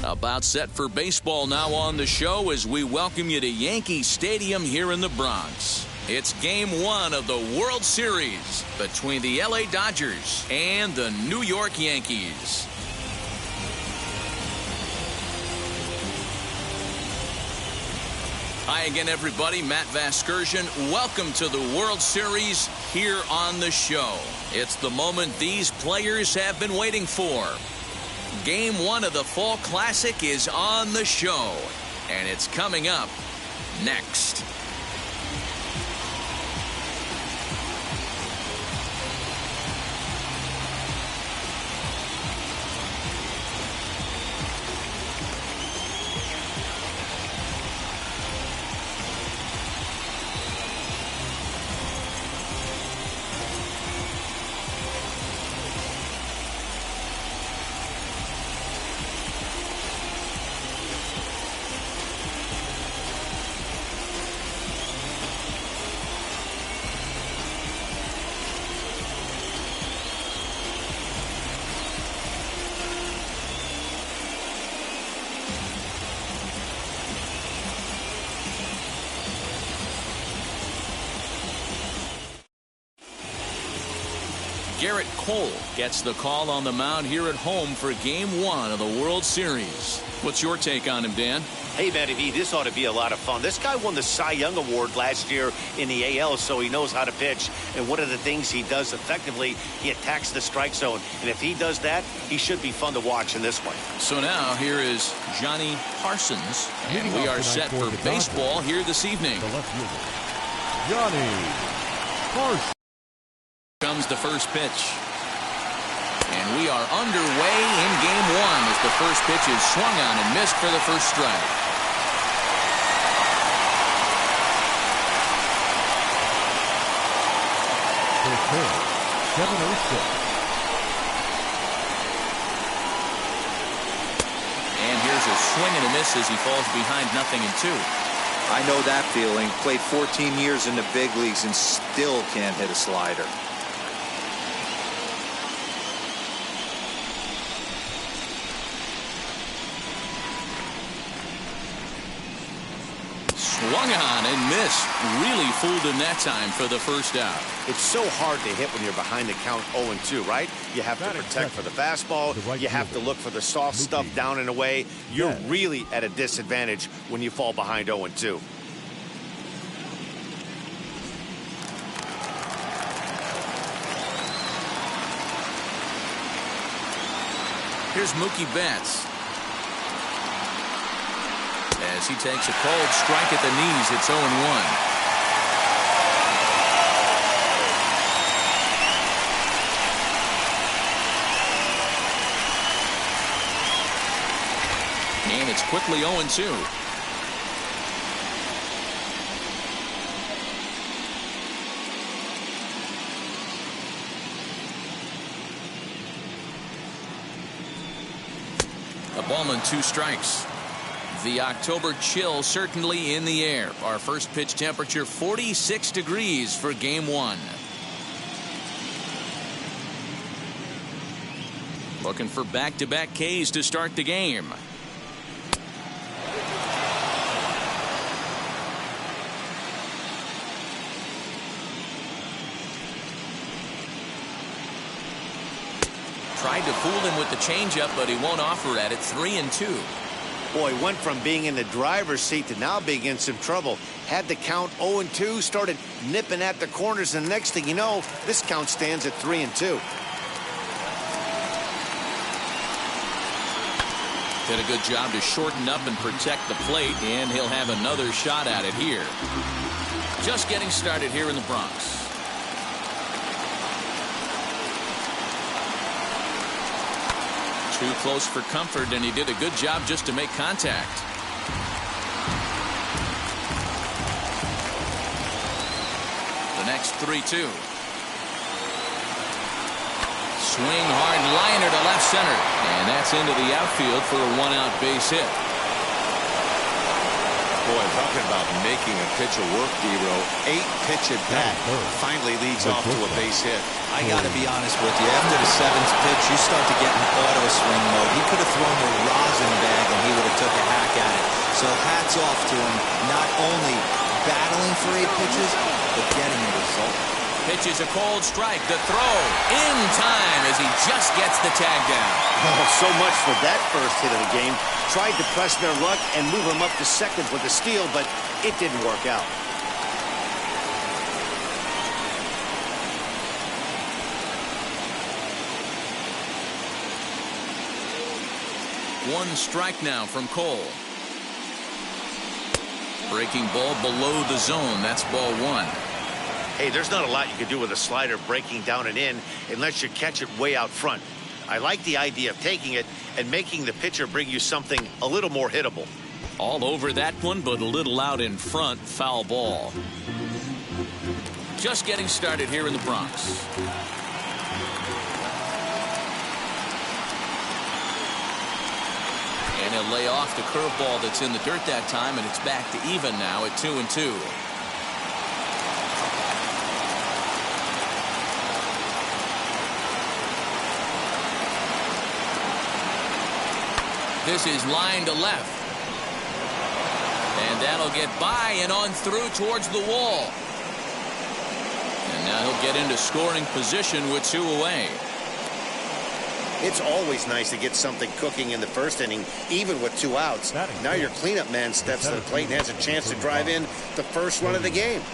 About set for baseball now on the show as we welcome you to Yankee Stadium here in the Bronx. It's game one of the World Series between the LA Dodgers and the New York Yankees. Hi again, everybody. Matt Vasgersian. Welcome to the World Series here on the show. It's the moment these players have been waiting for. Game one of the Fall Classic is on the show, and it's coming up next. Garrett Cole gets the call on the mound here at home for game one of the World Series. What's your take on him, Dan? Hey, Matty V, this ought to be a lot of fun. This guy won the Cy Young Award last year in the AL, so he knows how to pitch. And one of the things he does effectively, he attacks the strike zone. And if he does that, he should be fun to watch in this one. So now here is Johnny Parsons, and we are set for baseball here this evening. The left fielder, Johnny Parsons. Comes the first pitch. And we are underway in game one as the first pitch is swung on and missed for the first strike. First pitch, 7-0-6. And here's a swing and a miss as he falls behind 0-2. I know that feeling. Played 14 years in the big leagues and still can't hit a slider. Swung on and missed. Really fooled him that time for the first out. It's so hard to hit when you're behind the count 0-2, right? You have to protect for the fastball. You have to look for the soft stuff down and away. You're really at a disadvantage when you fall behind 0-2. Here's Mookie Betts. As he takes a cold strike at the knees, it's 0-1. And it's quickly 0-2. A ball and 2 strikes. The October chill certainly in the air. Our first pitch temperature 46 degrees for game one. Looking for back-to-back Ks to start the game. Tried to fool him with the changeup, but he won't offer at it. 3-2. Boy, went from being in the driver's seat to now being in some trouble. Had the count 0-2, started nipping at the corners, and the next thing you know, this count stands at 3-2. Did a good job to shorten up and protect the plate, and he'll have another shot at it here. Just getting started here in the Bronx. Too close for comfort, and he did a good job just to make contact. The next 3-2. Swing hard liner to left center, and that's into the outfield for a 1-out base hit. Boy, talking about making a pitcher work, D-Row. 8-pitch at bat finally leads off to a base hit. I got to be honest with you. After the 7th pitch, you start to get in auto swing mode. He could have thrown the rosin bag, and hats off to him, not only battling for 8 pitches, but getting a result. Pitches a cold strike. The throw in time as he just gets the tag down. Oh, so much for that first hit of the game. Tried to press their luck and move him up to second with a steal, but it didn't work out. One strike now from Cole. Breaking ball below the zone. That's ball 1. Hey, there's not a lot you can do with a slider breaking down and in unless you catch it way out front. I like the idea of taking it and making the pitcher bring you something a little more hittable. All over that one, but a little out in front. Foul ball. Just getting started here in the Bronx. And he'll lay off the curveball that's in the dirt that time, and it's back to even now at 2-2. This is line to left. And that'll get by and on through towards the wall. And now he'll get into scoring position with 2 away. It's always nice to get something cooking in the first inning, even with 2 outs. Now your cleanup man steps to the plate and has a chance to drive in the first run of the game.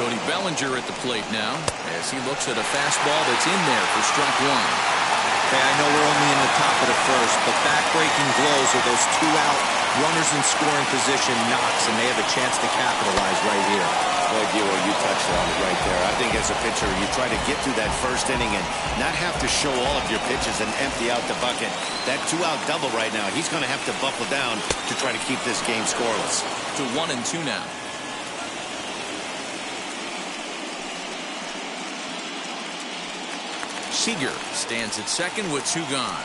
Cody Bellinger at the plate now as he looks at a fastball that's in there for strike 1. Okay, I know we're only in the top of the first, but back-breaking blows are those 2-out runners in scoring position knocks, and they have a chance to capitalize right here. Boy, Giro, you touched on it right there. I think as a pitcher, you try to get through that first inning and not have to show all of your pitches and empty out the bucket. That 2-out double right now, he's going to have to buckle down to try to keep this game scoreless. To 1-2 now. Seeger stands at second with 2 gone.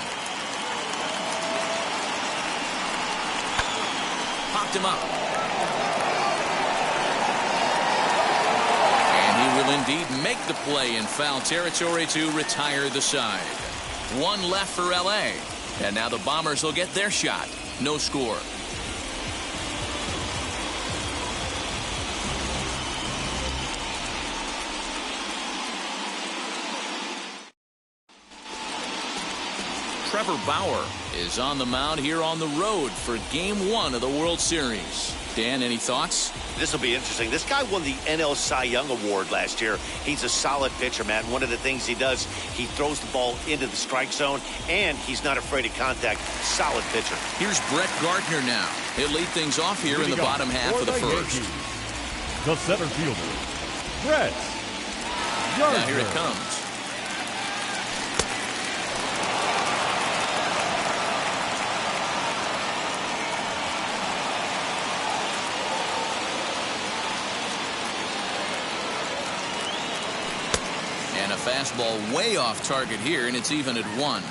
Popped him up. And he will indeed make the play in foul territory to retire the side. 1 left for LA. And now the Bombers will get their shot. No score. Trevor Bauer is on the mound here on the road for Game 1 of the World Series. Dan, any thoughts? This will be interesting. This guy won the NL Cy Young Award last year. He's a solid pitcher, man. One of the things he does, he throws the ball into the strike zone, and he's not afraid of contact. Solid pitcher. Here's Brett Gardner now. He'll lead things off here in the bottom half of the first. Yankees, the center fielder, Brett Gardner. Now here it comes. And a fastball way off target here, and it's even at 1.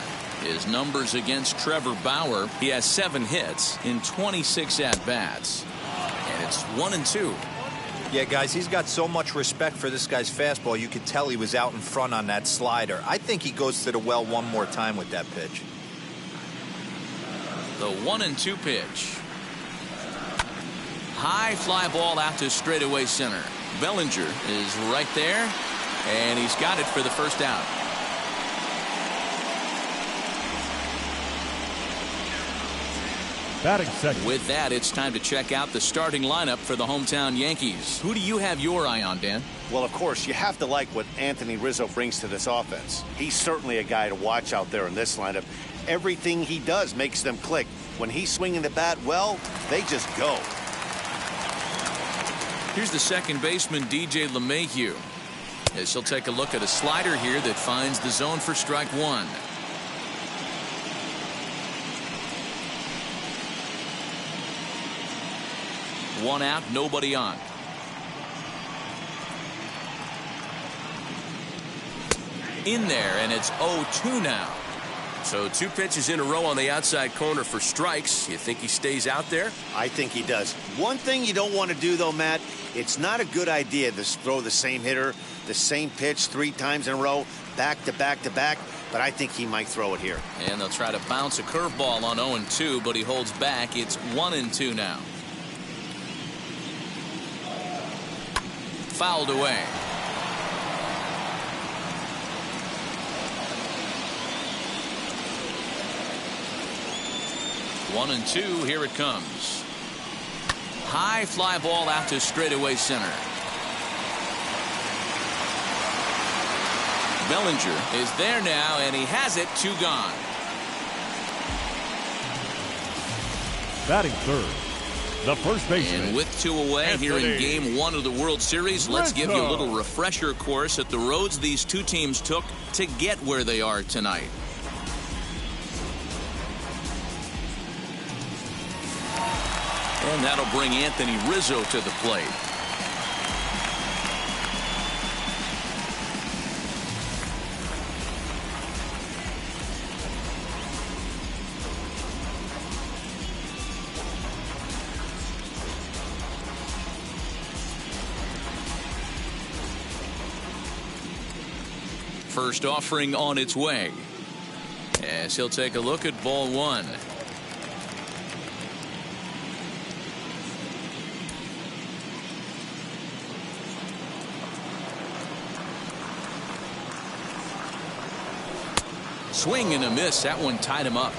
His numbers against Trevor Bauer, he has 7 hits in 26 at-bats. And it's 1-2. Yeah, guys, he's got so much respect for this guy's fastball. You could tell he was out in front on that slider. I think he goes to the well one more time with that pitch. The 1-2 pitch. High fly ball out to straightaway center. Bellinger is right there. And he's got it for the first out. Batting second. With that, it's time to check out the starting lineup for the hometown Yankees. Who do you have your eye on, Dan? Well, of course, you have to like what Anthony Rizzo brings to this offense. He's certainly a guy to watch out there in this lineup. Everything he does makes them click. When he's swinging the bat, well, they just go. Here's the second baseman, DJ LeMahieu. As he'll take a look at a slider here that finds the zone for strike 1. One out, nobody on. In there, and it's 0-2 now. So 2 pitches in a row on the outside corner for strikes. You think he stays out there? I think he does. One thing you don't want to do, though, Matt, it's not a good idea to throw the same hitter, the same pitch 3 times in a row, back to back to back. but I think he might throw it here. And they'll try to bounce a curveball on 0-2, but he holds back. It's 1-2 now. Fouled away. One and two. Here it comes. High fly ball out to straightaway center. Bellinger is there now, and he has it. 2 gone. Batting third, the first baseman. And with 2 away here in Game 1 of the World Series, let's give you a little refresher course at the roads these two teams took to get where they are tonight. And that'll bring Anthony Rizzo to the plate. First offering on its way, as he'll take a look at ball 1. Swing and a miss. That one tied him up.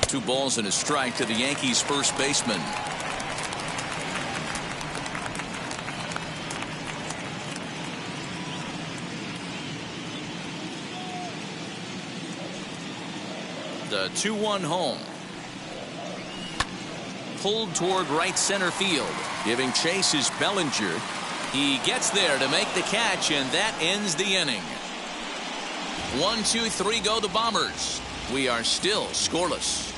Two balls and a strike to the Yankees first baseman. The 2-1 home. Pulled toward right center field. Giving chase is Bellinger. He gets there to make the catch, and that ends the inning. 1, 2, 3 go the Bombers. We are still scoreless.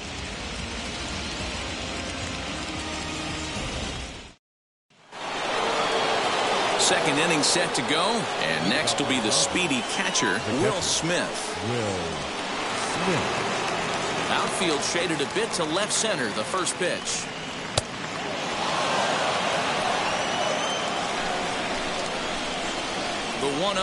Second inning set to go, and next will be the speedy catcher, Will Smith. Outfield shaded a bit to left center, the first pitch. The 1-0.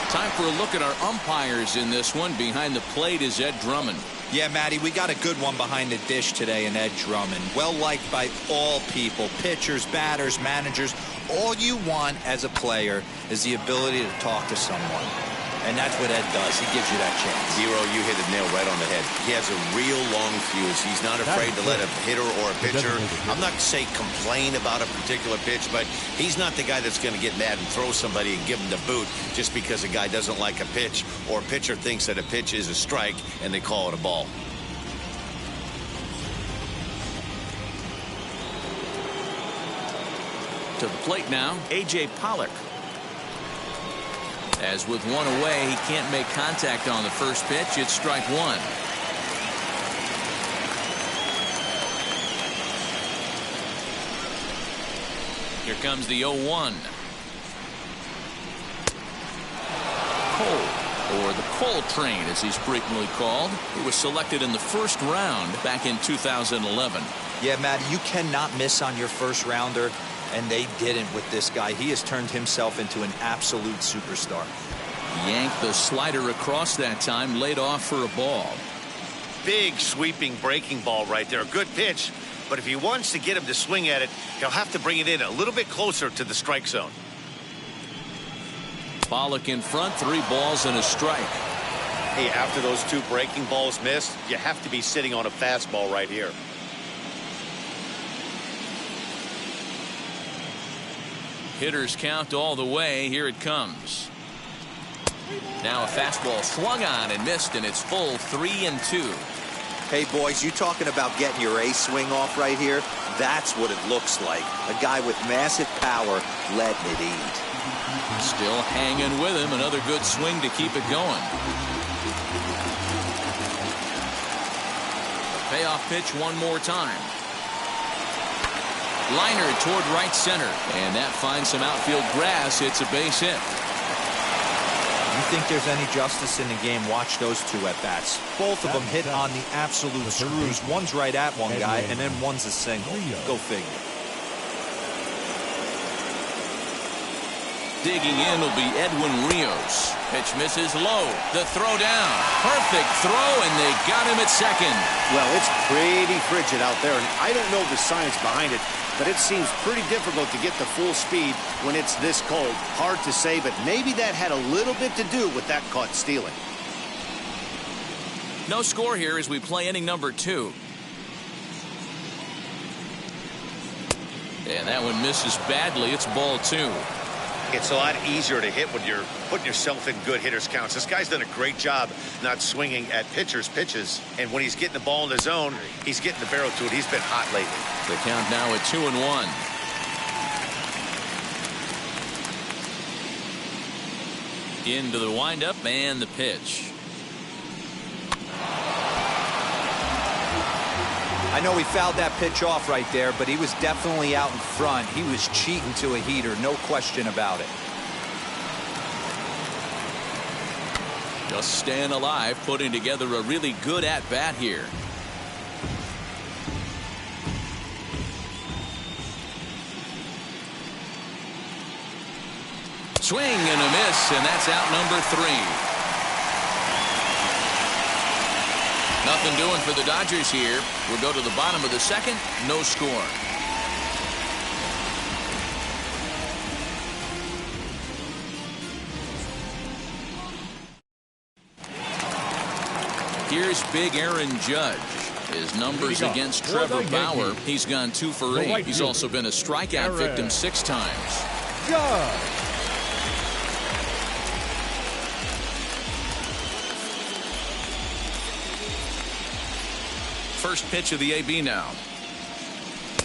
Time for a look at our umpires in this one. Behind the plate is Ed Drummond. Yeah, Matty, we got a good one behind the dish today in Ed Drummond. Well liked by all people, pitchers, batters, managers. All you want as a player is the ability to talk to someone. And that's what Ed does. He gives you that chance. Zero, you hit it nail right on the head. He has a real long fuse. He's not afraid to let a hitter or a pitcher, I'm not to say complain about a particular pitch, but he's not the guy that's going to get mad and throw somebody and give him the boot just because a guy doesn't like a pitch or a pitcher thinks that a pitch is a strike and they call it a ball. To the plate now, A.J. Pollard. As with 1 away, he can't make contact on the first pitch. It's strike 1. Here comes the 0-1. Cole, or the Cole train as he's frequently called. He was selected in the first round back in 2011. Yeah, Matt, you cannot miss on your first rounder. And they didn't with this guy. He has turned himself into an absolute superstar. Yanked the slider across that time, laid off for a ball. Big sweeping breaking ball right there. A good pitch. But if he wants to get him to swing at it, he'll have to bring it in a little bit closer to the strike zone. Pollock in front, 3 balls and a strike. Hey, after those 2 breaking balls missed, you have to be sitting on a fastball right here. Hitters count all the way. Here it comes. Now a fastball swung on and missed, and it's full 3-2. Hey, boys, you talking about getting your A swing off right here? That's what it looks like. A guy with massive power letting it eat. Still hanging with him. Another good swing to keep it going. Payoff pitch one more time. Liner toward right center, and that finds some outfield grass. It's a base hit. You think there's any justice in the game, watch those two at-bats. Both of them hit on the absolute screws. One's right at one guy, and then one's a single. Go figure. Digging in will be Edwin Rios. Pitch misses low. The throw down. Perfect throw, and they got him at second. Well, it's pretty frigid out there, and I don't know the science behind it, but it seems pretty difficult to get to full speed when it's this cold. Hard to say, but maybe that had a little bit to do with that caught stealing. No score here as we play inning number 2. And that one misses badly. It's ball 2. It's a lot easier to hit when you're putting yourself in good hitters' counts. This guy's done a great job not swinging at pitchers' pitches. And when he's getting the ball in the zone, he's getting the barrel to it. He's been hot lately. The count now at 2-1. Into the windup and the pitch. I know he fouled that pitch off right there, but he was definitely out in front. He was cheating to a heater, no question about it. Just staying alive, putting together a really good at-bat here. Swing and a miss, and that's out number 3. Nothing doing for the Dodgers here. We'll go to the bottom of the second. No score. Here's big Aaron Judge. His numbers against Trevor Bauer. He's gone 2 for 8. He's also been a strikeout victim 6 times. Judge. First pitch of the AB now.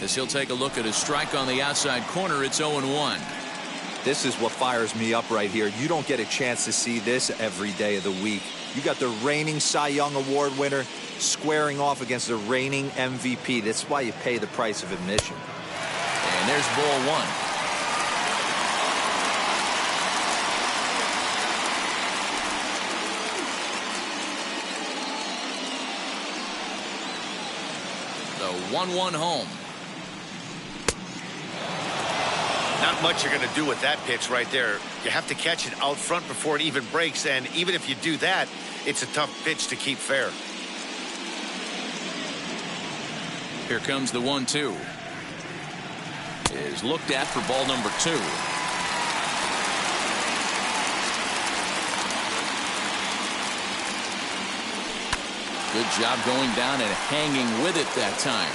As he'll take a look at his strike on the outside corner, it's 0-1. This is what fires me up right here. You don't get a chance to see this every day of the week. You got the reigning Cy Young Award winner squaring off against the reigning MVP. That's why you pay the price of admission. And there's ball 1. The 1-1 home. Not much you're going to do with that pitch right there. You have to catch it out front before it even breaks, and even if you do that, it's a tough pitch to keep fair. Here comes the 1-2. Is looked at for ball number 2. Good job going down and hanging with it that time.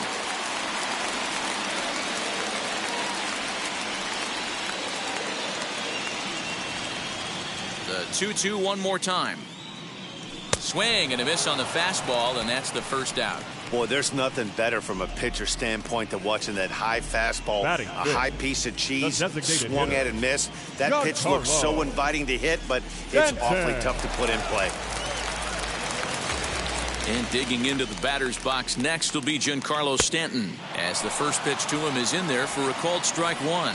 The 2-2 one more time. Swing and a miss on the fastball, and that's the first out. Boy, there's nothing better from a pitcher standpoint than watching that high fastball, Batting, a high piece of cheese, swung hitter. at and missed. That pitch looks so inviting to hit, but it's awfully tough to put in play. And digging into the batter's box next will be Giancarlo Stanton, as the first pitch to him is in there for a called strike 1.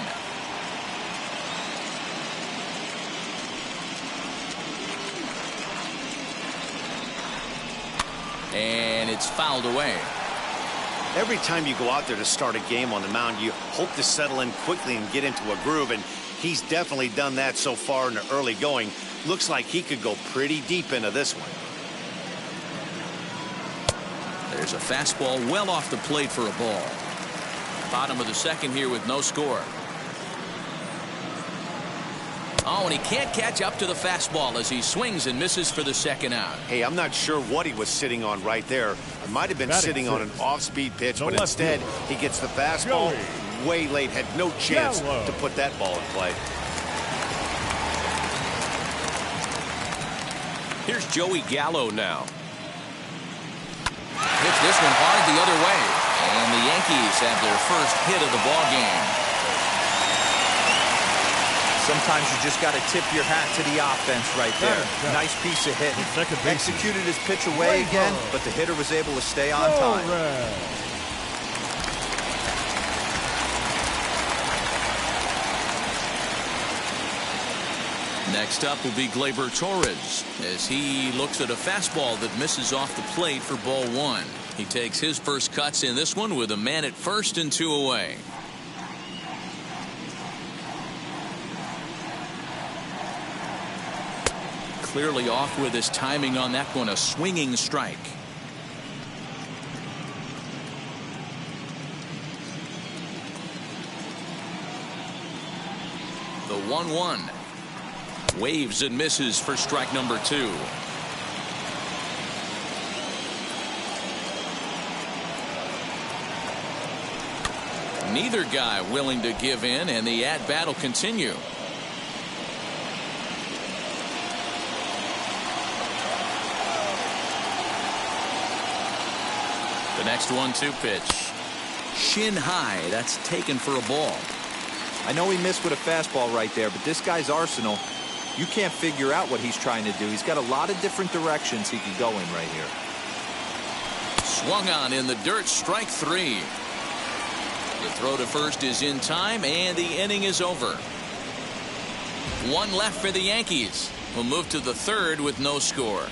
And it's fouled away. Every time you go out there to start a game on the mound, you hope to settle in quickly and get into a groove, and he's definitely done that so far in the early going. Looks like he could go pretty deep into this one. There's a fastball well off the plate for a ball. Bottom of the second here with no score. Oh, and he can't catch up to the fastball as he swings and misses for the second out. Hey, I'm not sure what he was sitting on right there. It might have been sitting on an off-speed pitch, but instead he gets the fastball way late. Had no chance to put that ball in play. Here's Joey Gallo now. Hits this one hard the other way. And the Yankees have their first hit of the ball game. Sometimes you just got to tip your hat to the offense right there. Nice piece of hitting. Executed his pitch away again, but the hitter was able to stay on time. Next up will be Glaber Torres as he looks at a fastball that misses off the plate for ball one. He takes his first cuts in this one with a man at first and 2 away. Clearly off with his timing on that one, a swinging strike. The 1-1. Waves and misses for strike number 2. Neither guy willing to give in, and the at-bat will continue. The next 1-2 pitch. Shin high. That's taken for a ball. I know he missed with a fastball right there, but this guy's arsenal, you can't figure out what he's trying to do. He's got a lot of different directions he could go in right here. Swung on in the dirt, strike 3. The throw to first is in time, and the inning is over. 1 left for the Yankees. We'll move to the third with no score.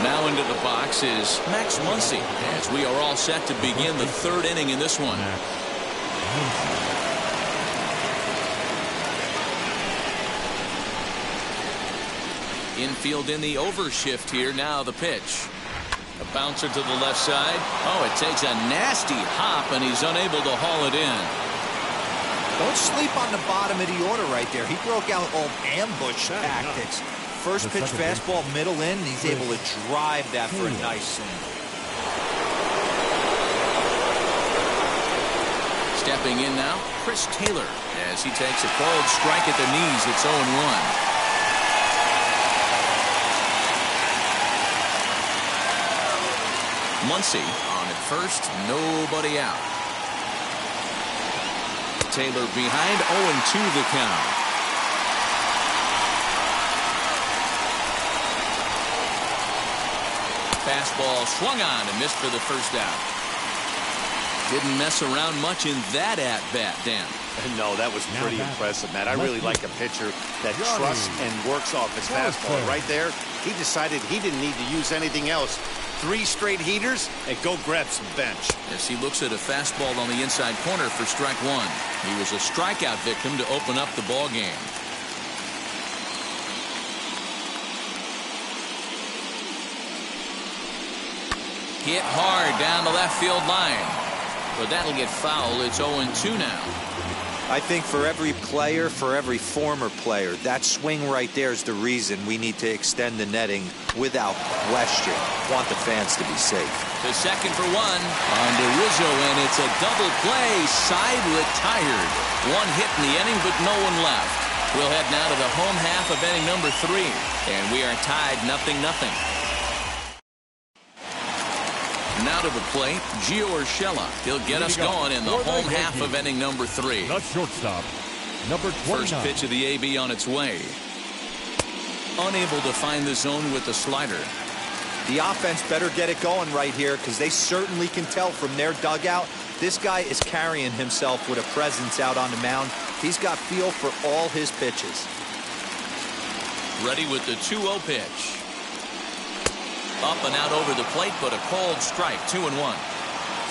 Now into the box is Max Muncy as we are all set to begin the third inning in this one. Infield in the overshift here. Now the pitch. A bouncer to the left side. Oh, it takes a nasty hop, and he's unable to haul it in. Don't sleep on the bottom of the order right there. He broke out all ambush tactics. First pitch fastball middle in, and he's able to drive that for a nice swing. Stepping in now, Chris Taylor as he takes a called strike at the knees. It's 0-1. Muncy on at first, nobody out. Taylor behind, 0-2 the count. Fastball swung on and missed for the first out. Didn't mess around much in that at-bat, Dan. No, that was pretty impressive, Matt. I really like a pitcher that trusts and works off his fastball. Right there, he decided he didn't need to use anything else. 3 straight heaters and go grab some bench. As he looks at a fastball on the inside corner for strike 1. He was a strikeout victim to open up the ball game. Hit hard down the left field line. But that'll get foul. It's 0-2 now. I think for every player, for every former player, that swing right there is the reason we need to extend the netting without question. Want the fans to be safe. To second for 1 on to Rizzo, and it's a double play. Side retired. 1 hit in the inning, but no one left. We'll head now to the home half of inning number 3, and we are tied 0-0. Now to the plate, Gio Urshela. He'll get us going in the home half of inning number 3. The shortstop, number 29. First pitch of the AB on its way. Unable to find the zone with the slider. The offense better get it going right here because they certainly can tell from their dugout. This guy is carrying himself with a presence out on the mound. He's got feel for all his pitches. Ready with the 2-0 pitch. Up and out over the plate, but a called strike. 2-1.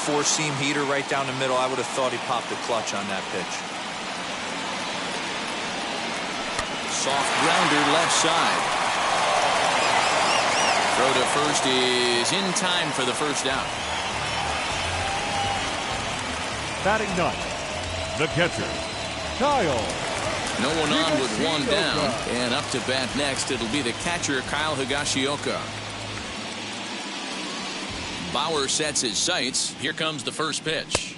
4-seam heater right down the middle. I would have thought he popped the clutch on that pitch. Soft grounder left side. Throw to first is in time for the first out. Batting ninth, the catcher, Kyle. No one on with 1 down, and up to bat next it'll be the catcher Kyle Higashioka. Bauer sets his sights. Here comes the first pitch.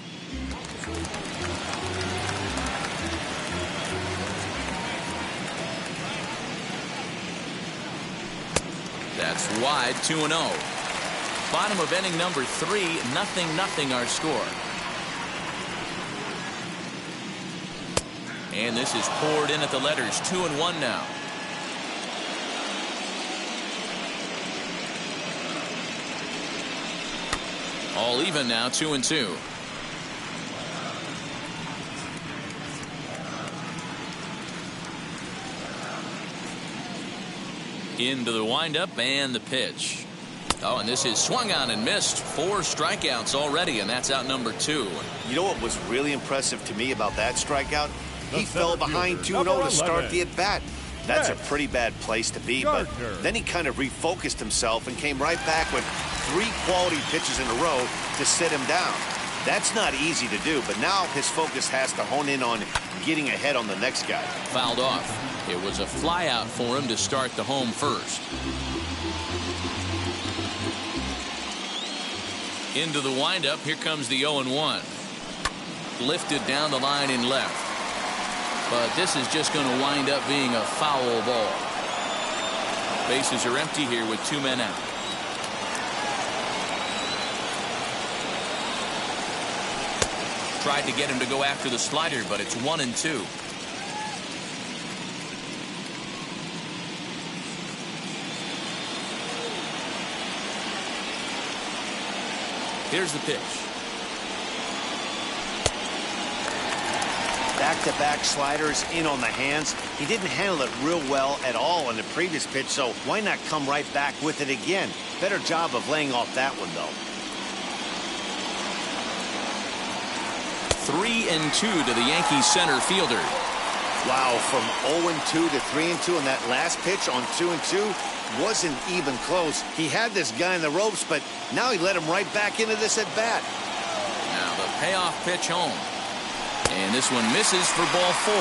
That's wide. 2-0. Bottom of inning number 3. 0-0 our score. And this is poured in at the letters. 2-1 now. All even now. 2-2. Into the windup and the pitch. Oh, and this is swung on and missed. 4 strikeouts already, and that's out number 2. You know what was really impressive to me about that strikeout? He fell behind 2-0 to start the at-bat. That's a pretty bad place to be, but then he kind of refocused himself and came right back with 3 quality pitches in a row to sit him down. That's not easy to do, but now his focus has to hone in on getting ahead on the next guy. Fouled off. It was a fly out for him to start the home first. Into the windup. Here comes the 0-1. Lifted down the line in left. But this is just going to wind up being a foul ball. Bases are empty here with 2 men out. Tried to get him to go after the slider, but it's 1-2. Here's the pitch. Back-to-back sliders in on the hands. He didn't handle it real well at all in the previous pitch, so why not come right back with it again? Better job of laying off that one, though. 3-2 to the Yankees center fielder. Wow, from 0-2 to 3-2 on that last pitch on 2-2 wasn't even close. He had this guy in the ropes, but now he let him right back into this at bat. Now the payoff pitch home. And this one misses for ball 4.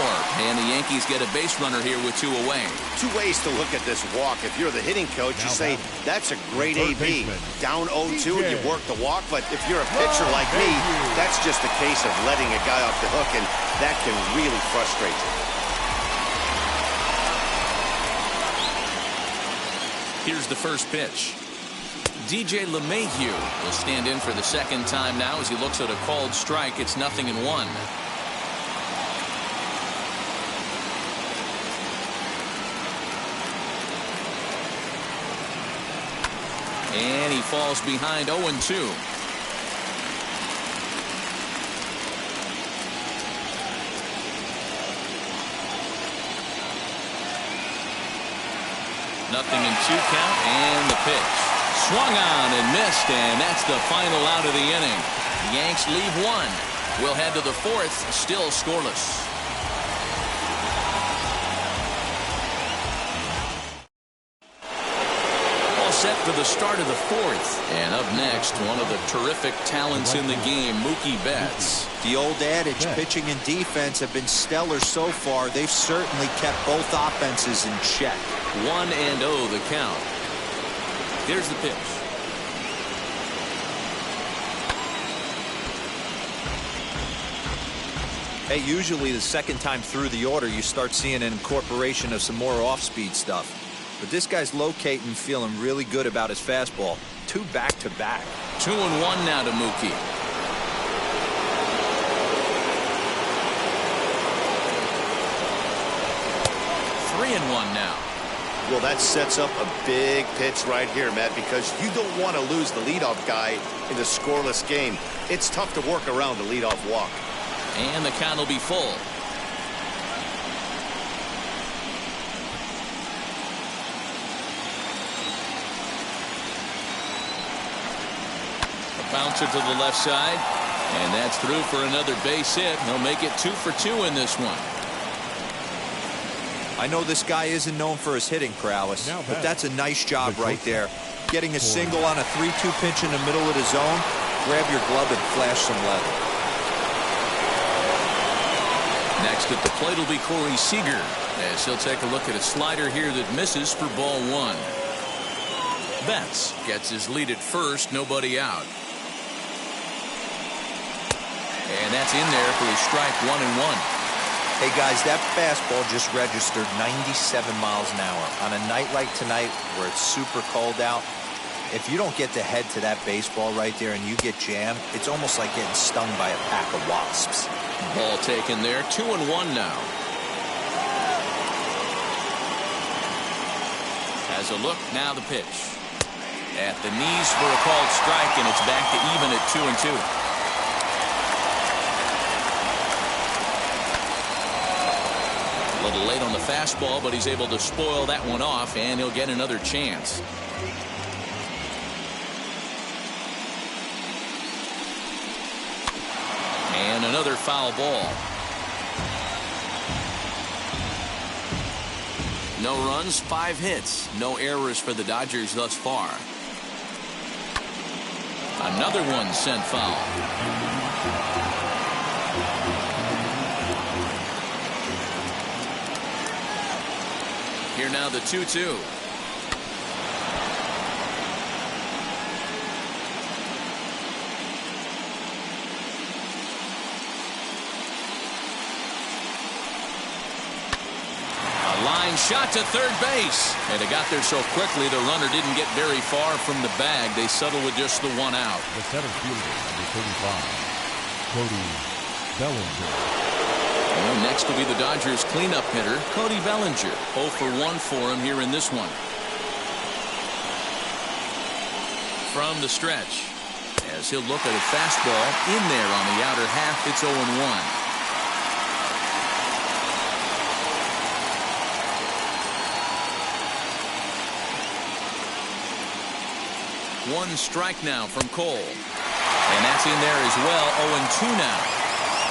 And the Yankees get a base runner here with 2 away. 2 ways to look at this walk. If you're the hitting coach, you say, that's a great AB. Down 0-2 and you work the walk. But if you're a pitcher like me, that's just a case of letting a guy off the hook, and that can really frustrate you. Here's the first pitch. DJ LeMahieu will stand in for the second time now as he looks at a called strike. It's 0-1. And he falls behind 0-2. Nothing in 2 count, and the pitch. Swung on and missed, and that's the final out of the inning. Yanks leave 1. We'll head to the 4th, still scoreless. All set for the start of the 4th. And up next, one of the terrific talents in the game, Mookie Betts. The old adage, pitching and defense have been stellar so far. They've certainly kept both offenses in check. 1-0 the count. Here's the pitch. Hey, usually the second time through the order, you start seeing an incorporation of some more off-speed stuff. But this guy's locating, feeling really good about his fastball. 2 back-to-back. 2-1 now to Mookie. Three and 1 now. Well, that sets up a big pitch right here, Matt, because you don't want to lose the leadoff guy in a scoreless game. It's tough to work around the leadoff walk. And the count will be full. A bouncer to the left side, and that's through for another base hit. He'll make it 2 for 2 in this one. I know this guy isn't known for his hitting prowess, but that's a nice job right there. Getting a single on a 3-2 pitch in the middle of the zone. Grab your glove and flash some leather. Next at the plate will be Corey Seeger, as he'll take a look at a slider here that misses for ball 1. Betts gets his lead at first, nobody out. And that's in there for a strike, 1-1. Hey guys, that fastball just registered 97 miles an hour. On a night like tonight where it's super cold out, if you don't get the head to that baseball right there and you get jammed, it's almost like getting stung by a pack of wasps. Ball taken there, 2-1 now. As a look, now the pitch. At the knees for a called strike, and it's back to even at 2-2. A little late on the fastball, but he's able to spoil that one off, and he'll get another chance. And another foul ball. No runs, 5 hits. No errors for the Dodgers thus far. Another one sent foul. Here now the 2-2. Line shot to third base, and it got there so quickly the runner didn't get very far from the bag. They settled with just the one out. The center fielder, number 35, Cody Bellinger. Well, next will be the Dodgers cleanup hitter, Cody Bellinger. 0 for 1 for him here in this one. From the stretch, as he'll look at a fastball in there on the outer half, it's 0-1. One strike now from Cole. And that's in there as well. 0-2 now.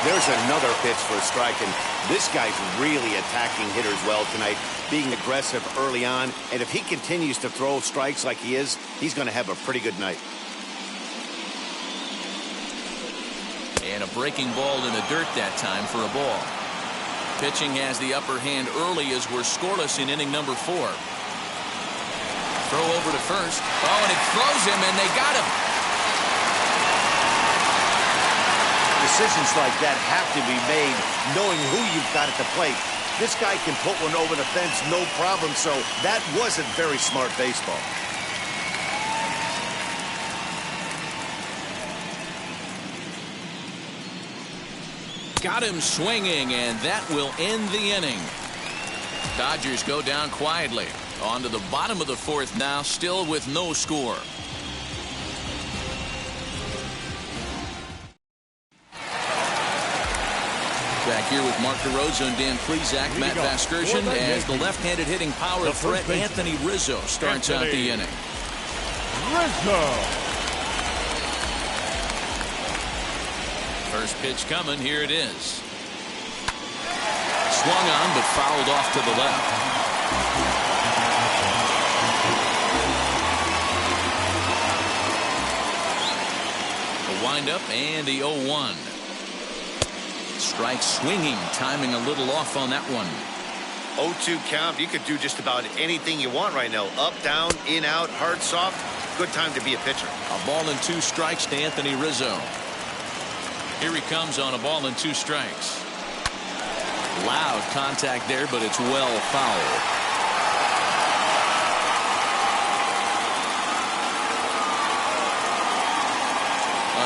There's another pitch for a strike, and this guy's really attacking hitters well tonight, being aggressive early on. And if he continues to throw strikes like he is, he's going to have a pretty good night. And a breaking ball in the dirt that time for a ball. Pitching has the upper hand early as we're scoreless in inning number 4. Throw over to first. Oh, and it throws him, and they got him. Decisions like that have to be made knowing who you've got at the plate. This guy can put one over the fence, no problem, so that wasn't very smart baseball. Got him swinging, and that will end the inning. Dodgers go down quietly. On to the bottom of the 4th now, still with no score. Back here with Mark DeRosa and Dan Plesac, Matt Vasgersian, as the left-handed hitting power threat Anthony Rizzo starts out the inning. Rizzo. First pitch coming, here it is. Swung on, but fouled off to the left. Wind up and the 0-1. Strike swinging, timing a little off on that one. 0-2 count. You could do just about anything you want right now. Up, down, in, out, hard, soft. Good time to be a pitcher. A ball and 2 strikes to Anthony Rizzo. Here he comes on a ball and 2 strikes. Loud contact there, but it's well fouled.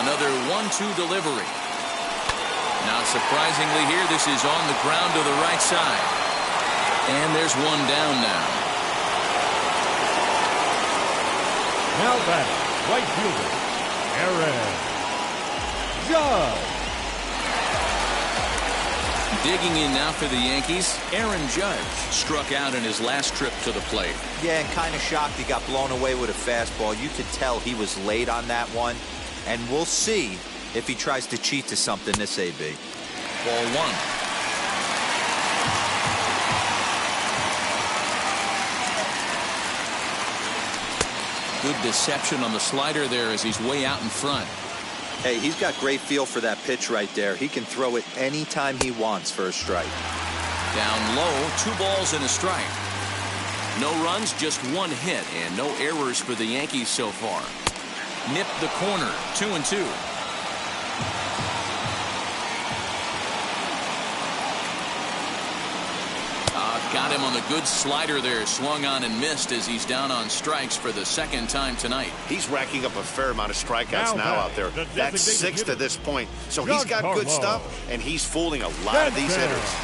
Another 1-2 delivery. Not surprisingly here, this is on the ground to the right side. And there's one down now. Now batting, right fielder, Aaron Judge. Digging in now for the Yankees, Aaron Judge struck out in his last trip to the plate. Yeah, and kind of shocked he got blown away with a fastball. You could tell he was late on that one. And we'll see if he tries to cheat to something this AB. Ball 1. Good deception on the slider there as he's way out in front. Hey, he's got great feel for that pitch right there. He can throw it anytime he wants for a strike. Down low, 2 balls and a strike. No runs, just 1 hit, and no errors for the Yankees so far. Nipped the corner, 2-2. Got him on the good slider there. Swung on and missed as he's down on strikes for the 2nd time tonight. He's racking up a fair amount of strikeouts now out there. That's 6 to this point. So he's got good stuff, and he's fooling a lot of these hitters.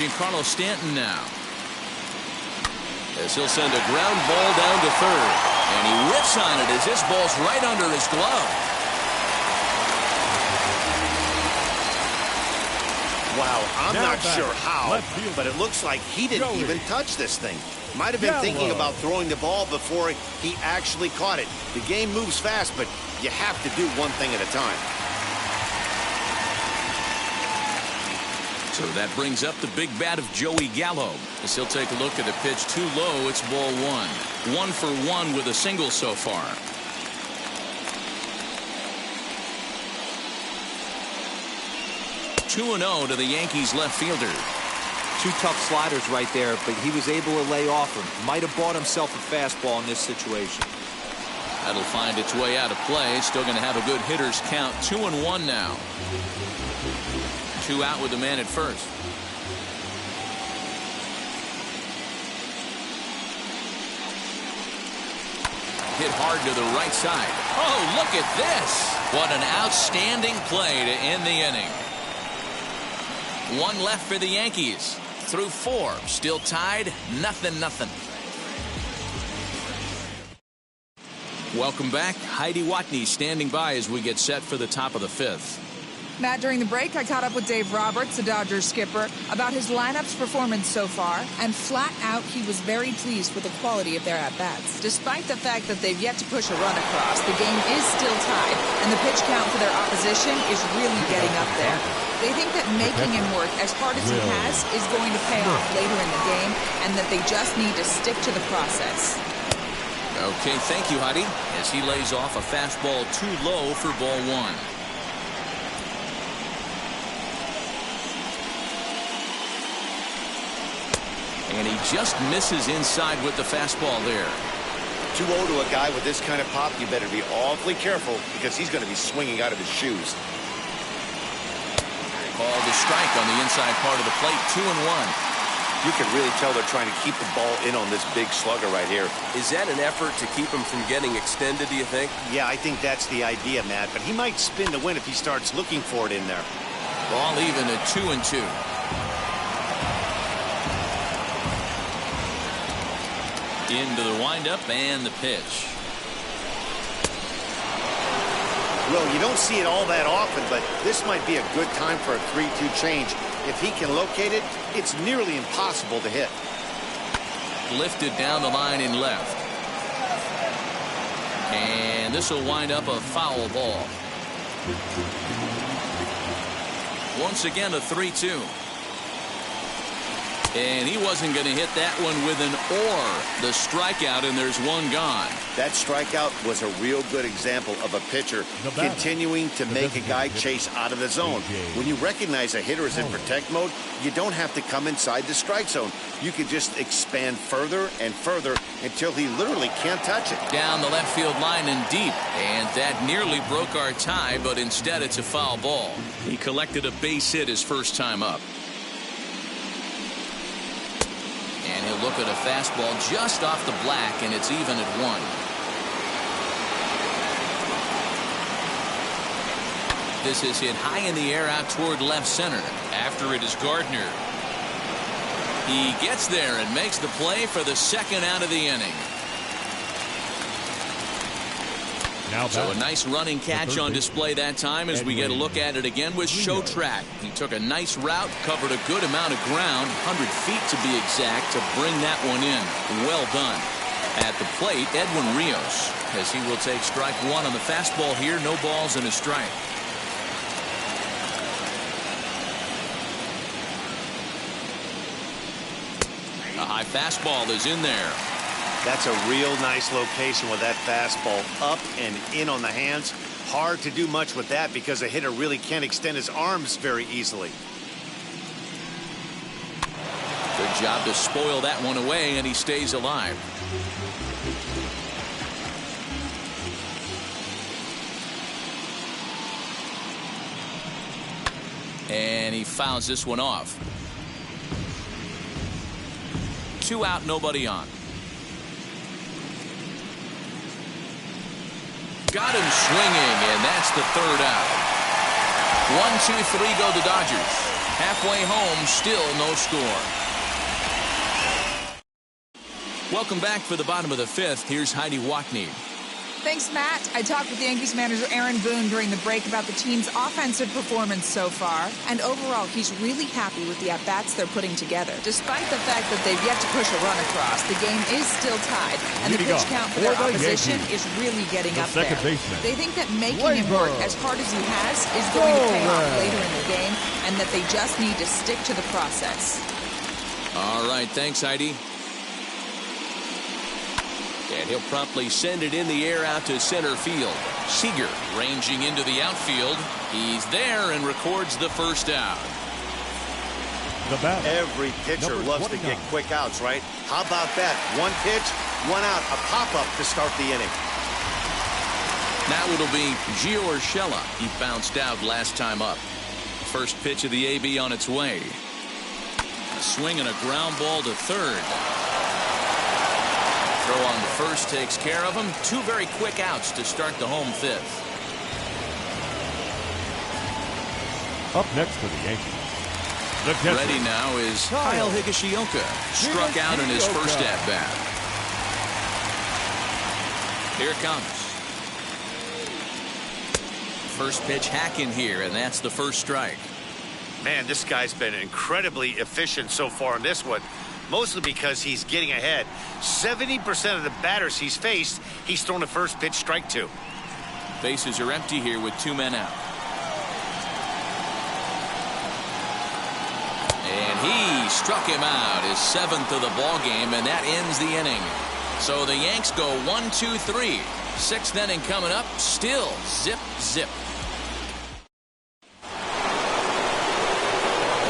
Giancarlo Stanton now. As he'll send a ground ball down to third. And he whips on it as this ball's right under his glove. Wow, I'm Now not sure how, left fielder, but it looks like he didn't Joey even touch this thing. Might have been thinking about throwing the ball before he actually caught it. The game moves fast, but you have to do one thing at a time. So that brings up the big bat of Joey Gallo. As he'll take a look at a pitch too low, it's ball one. 1 for 1 with a single so far. (2-0) to the Yankees left fielder. 2 tough sliders right there, but he was able to lay off him. Might have bought himself a fastball in this situation. That'll find its way out of play. Still going to have a good hitter's count. 2-1 now. 2 out with the man at first. Hit hard to the right side. Oh, look at this. What an outstanding play to end the inning. 1 left for the Yankees. Through 4. Still tied. 0-0. Welcome back. Heidi Watney standing by as we get set for the top of the 5th. Matt, during the break, I caught up with Dave Roberts, the Dodgers skipper, about his lineup's performance so far, and flat out, he was very pleased with the quality of their at-bats. Despite the fact that they've yet to push a run across, the game is still tied, and the pitch count for their opposition is really getting up there. They think that making him work as hard as he has is going to pay off later in the game, and that they just need to stick to the process. Okay, thank you, Heidi, as he lays off a fastball too low for ball 1. And he just misses inside with the fastball there. 2-0 to a guy with this kind of pop, you better be awfully careful because he's going to be swinging out of his shoes. Called a strike on the inside part of the plate. 2-1. You can really tell they're trying to keep the ball in on this big slugger right here. Is that an effort to keep him from getting extended, do you think? Yeah, I think that's the idea, Matt. But he might spin to win if he starts looking for it in there. Ball even at 2-2. Into the windup and the pitch. Well, you don't see it all that often, but this might be a good time for a 3-2 change. If he can locate it, it's nearly impossible to hit. Lifted down the line in left. And this will wind up a foul ball. Once again, a 3-2. And he wasn't going to hit that one with an or. The strikeout, and there's one gone. That strikeout was a real good example of a pitcher continuing to make a guy chase out of the zone. When you recognize a hitter is in protect mode, you don't have to come inside the strike zone. You can just expand further and further until he literally can't touch it. Down the left field line and deep. And that nearly broke our tie, but instead it's a foul ball. He collected a base hit his first time up. And he'll look at a fastball just off the black, and it's even at 1. This is hit high in the air out toward left center. After it is Gardner. He gets there and makes the play for the second out of the inning. So a nice running catch on display that time as we get a look at it again with Show Track. He took a nice route, covered a good amount of ground, 100 feet to be exact, to bring that one in. Well done. At the plate, Edwin Rios, as he will take strike 1 on the fastball here. No balls and a strike. A high fastball is in there. That's a real nice location with that fastball up and in on the hands. Hard to do much with that because a hitter really can't extend his arms very easily. Good job to spoil that one away, and he stays alive. And he fouls this one off. 2 out, nobody on. Got him swinging, and that's the 3rd out. 1, 2, 3 go the Dodgers. Halfway home, still no score. Welcome back for the bottom of the 5th. Here's Heidi Watney. Thanks, Matt. I talked with Yankees manager Aaron Boone during the break about the team's offensive performance so far, and overall, he's really happy with the at-bats they're putting together. Despite the fact that they've yet to push a run across, the game is still tied, and the pitch count for their opposition is really getting up there. They think that making him work as hard as he has is going to pay off later in the game, and that they just need to stick to the process. All right, thanks, Heidi. And he'll promptly send it in the air out to center field. Seeger ranging into the outfield. He's there and records the first out. Every pitcher loves to get quick outs, right? How about that? One pitch, one out, a pop-up to start the inning. Now it'll be Gio Urshela. He bounced out last time up. First pitch of the AB on its way. A swing and a ground ball to third. Throw on to first takes care of him. Two very quick outs to start the home fifth. Up next for the Yankees. Ready now is Kyle Higashioka. Struck out in his first at-bat. Here it comes. First pitch hacking here, and that's the first strike. Man, this guy's been incredibly efficient so far in this one. Mostly because he's getting ahead. 70% of the batters he's faced, he's thrown a first pitch strike to. Bases are empty here with two men out. And he struck him out, his seventh of the ball game, and that ends the inning. So the Yanks go 1-2-3. Sixth inning coming up. Still zip, zip.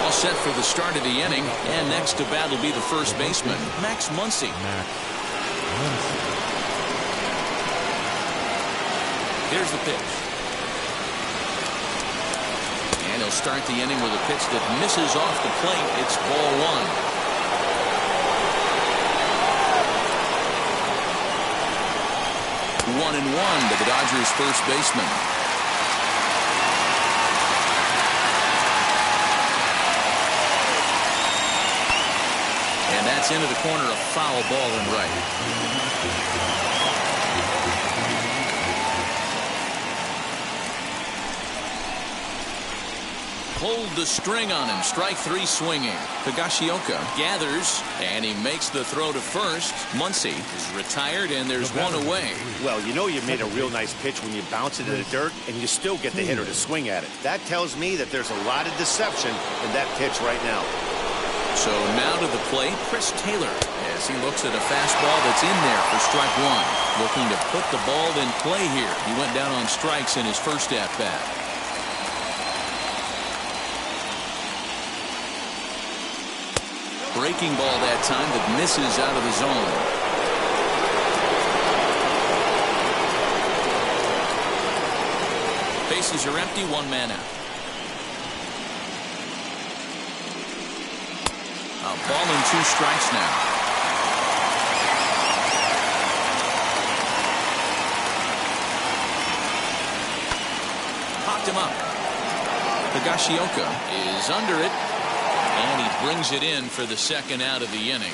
All set for the start of the inning, and next to bat will be the first baseman, Max Muncy. Here's the pitch. And he'll start the inning with a pitch that misses off the plate. It's ball one. One and one to the Dodgers' first baseman. And that's into the corner, a foul ball and right. Pulled the string on him. Strike three swinging. Higashioka gathers, and he makes the throw to first. Muncy is retired, and there's one away. Well, you know you made a real nice pitch when you bounce it in the dirt, and you still get the hitter to swing at it. That tells me that there's a lot of deception in that pitch right now. So now to the plate, Chris Taylor, as he looks at a fastball that's in there for strike one. Looking to put the ball in play here. He went down on strikes in his first at-bat. Breaking ball that time that misses out of the zone. Bases are empty, one man out. A ball and two strikes now. Popped him up. Higashioka is under it, and he brings it in for the second out of the inning.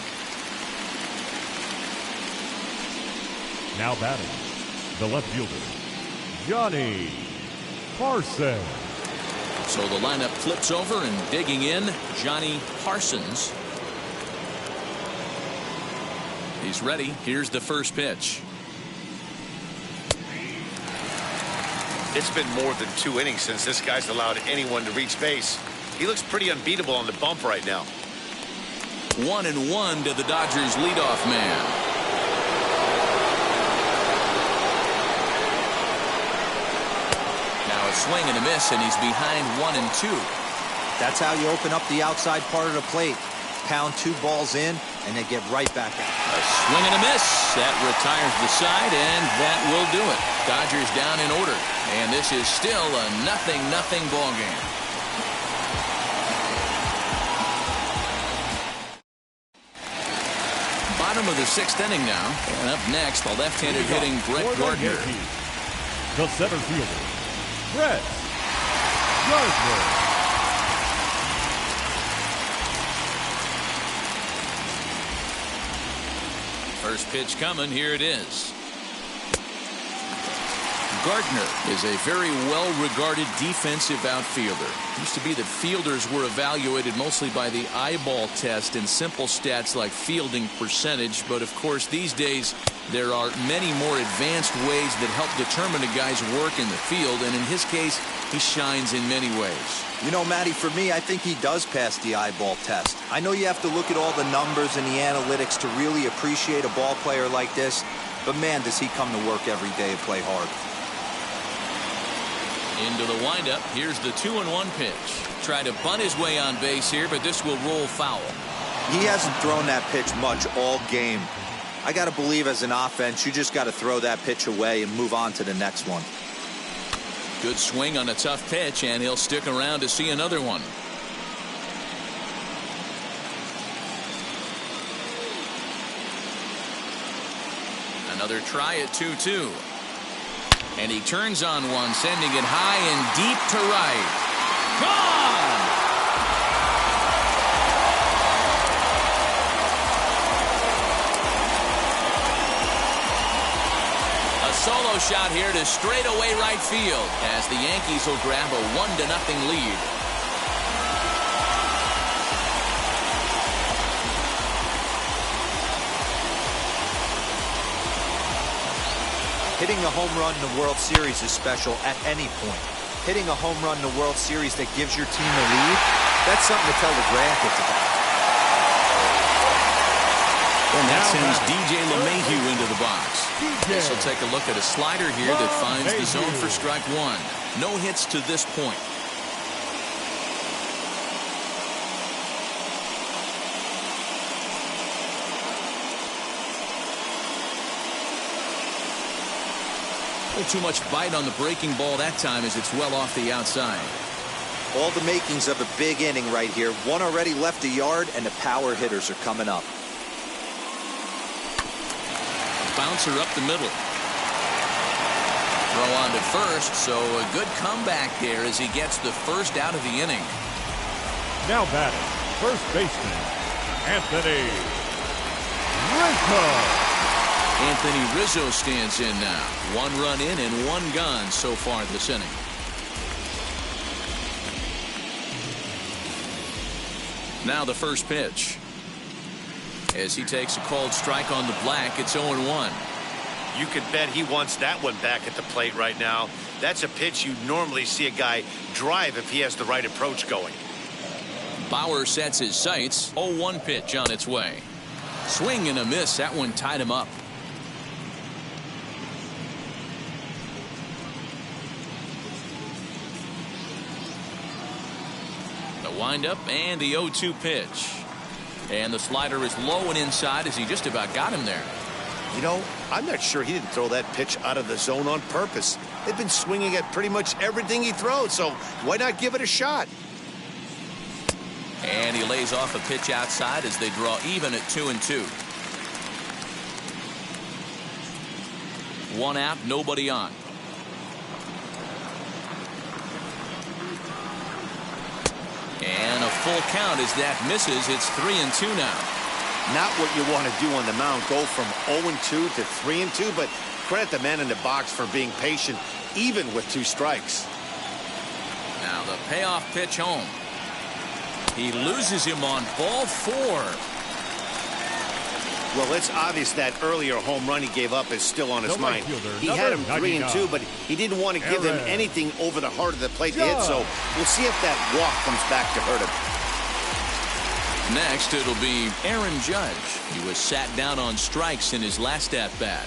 Now batting, the left fielder, Johnny Parsons. So the lineup flips over, and digging in, Johnny Parsons. He's ready. Here's the first pitch. It's been more than 2 innings since this guy's allowed anyone to reach base. He looks pretty unbeatable on the bump right now. 1-1 to the Dodgers leadoff man. Now a swing and a miss, and he's behind 1-2. That's how you open up the outside part of the plate. Pound 2 balls in, and they get right back out. A swing and a miss. That retires the side, and that will do it. Dodgers down in order, and this is still a 0-0 ball game. Bottom of the 6th inning now, and up next, the left-handed hitting Brett Gardner. The center fielder, Brett Gardner. First pitch coming. Here it is. Gardner is a very well-regarded defensive outfielder. Used to be that fielders were evaluated mostly by the eyeball test and simple stats like fielding percentage, but of course these days there are many more advanced ways that help determine a guy's work in the field, and in his case he shines in many ways. You know, Matty, for me, I think he does pass the eyeball test. I know you have to look at all the numbers and the analytics to really appreciate a ball player like this, but man, does he come to work every day and play hard. Into the windup. Here's the 2-1 pitch. Try to bunt his way on base here, but this will roll foul. He hasn't thrown that pitch much all game. I got to believe as an offense, you just got to throw that pitch away and move on to the next one. Good swing on a tough pitch, and he'll stick around to see another one. Another try at 2-2. And he turns on one, sending it high and deep to right. Gone! A solo shot here to straightaway right field as the Yankees will grab a 1-0 lead. Hitting a home run in the World Series is special at any point. Hitting a home run in the World Series that gives your team a lead, that's something to tell the grandkids about. And that sends DJ LeMahieu into the box. This will take a look at a slider here that finds the zone for strike one. No hits to this point. Too much bite on the breaking ball that time as it's well off the outside. All the makings of a big inning right here. One already left a yard, and the power hitters are coming up. Bouncer up the middle. Throw on to first, so a good comeback there as he gets the first out of the inning. Now batting, first baseman, Anthony Rizzo. Anthony Rizzo stands in now. 1 run in and 1 gone so far this inning. Now the first pitch. As he takes a called strike on the black, it's 0-1. You could bet he wants that one back at the plate right now. That's a pitch you normally see a guy drive if he has the right approach going. Bauer sets his sights. 0-1 pitch on its way. Swing and a miss. That one tied him up. Windup and the 0-2 pitch. And the slider is low and inside as he just about got him there. You know, I'm not sure he didn't throw that pitch out of the zone on purpose. They've been swinging at pretty much everything he throws, so why not give it a shot? And he lays off a pitch outside as they draw even at 2-2. 1 out, nobody on. And a full count as that misses. It's 3-2 now. Not what you want to do on the mound. Go from 0-2 to 3-2, but credit the man in the box for being patient, even with 2 strikes. Now the payoff pitch home. He loses him on ball 4. Well, it's obvious that earlier home run he gave up is still on his mind. He had him 3-2, but he didn't want to give him anything over the heart of the plate to hit, so we'll see if that walk comes back to hurt him. Next, it'll be Aaron Judge. He was sat down on strikes in his last at-bat.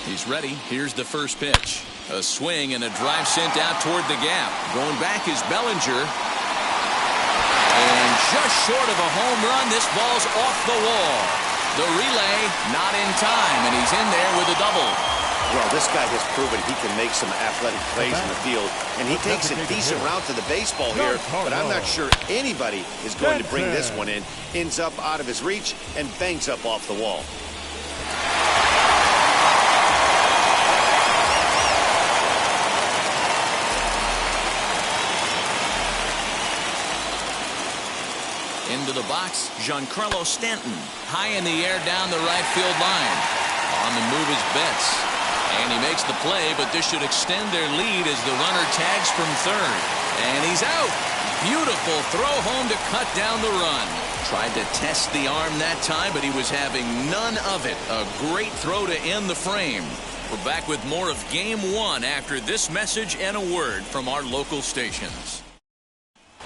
He's ready. Here's the first pitch. A swing and a drive sent out toward the gap. Going back is Bellinger. And just short of a home run, this ball's off the wall. The relay not in time, and he's in there with a double. Well, this guy has proven he can make some athletic plays in the field, and he takes a decent route to the baseball here, but I'm not sure anybody is going to bring this one in. Ends up out of his reach and bangs up off the wall. Into the box, Giancarlo Stanton. High in the air down the right field line. On the move is Betts. And he makes the play, but this should extend their lead as the runner tags from third. And he's out. Beautiful throw home to cut down the run. Tried to test the arm that time, but he was having none of it. A great throw to end the frame. We're back with more of Game 1 after this message and a word from our local stations.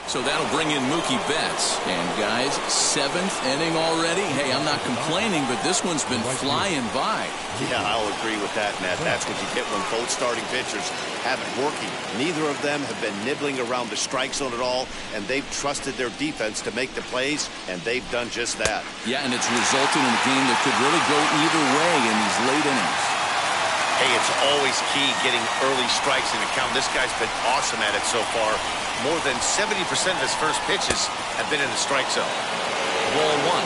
So that'll bring in Mookie Betts. And guys, 7th inning already. Hey, I'm not complaining, but this one's been flying by. Yeah, I'll agree with that, Matt. That's what you get when both starting pitchers have it working. Neither of them have been nibbling around the strike zone at all, and they've trusted their defense to make the plays, and they've done just that. Yeah, and it's resulted in a game that could really go either way in these late innings. Hey, it's always key getting early strikes in the count. This guy's been awesome at it so far. More than 70% of his first pitches have been in the strike zone. Ball 1.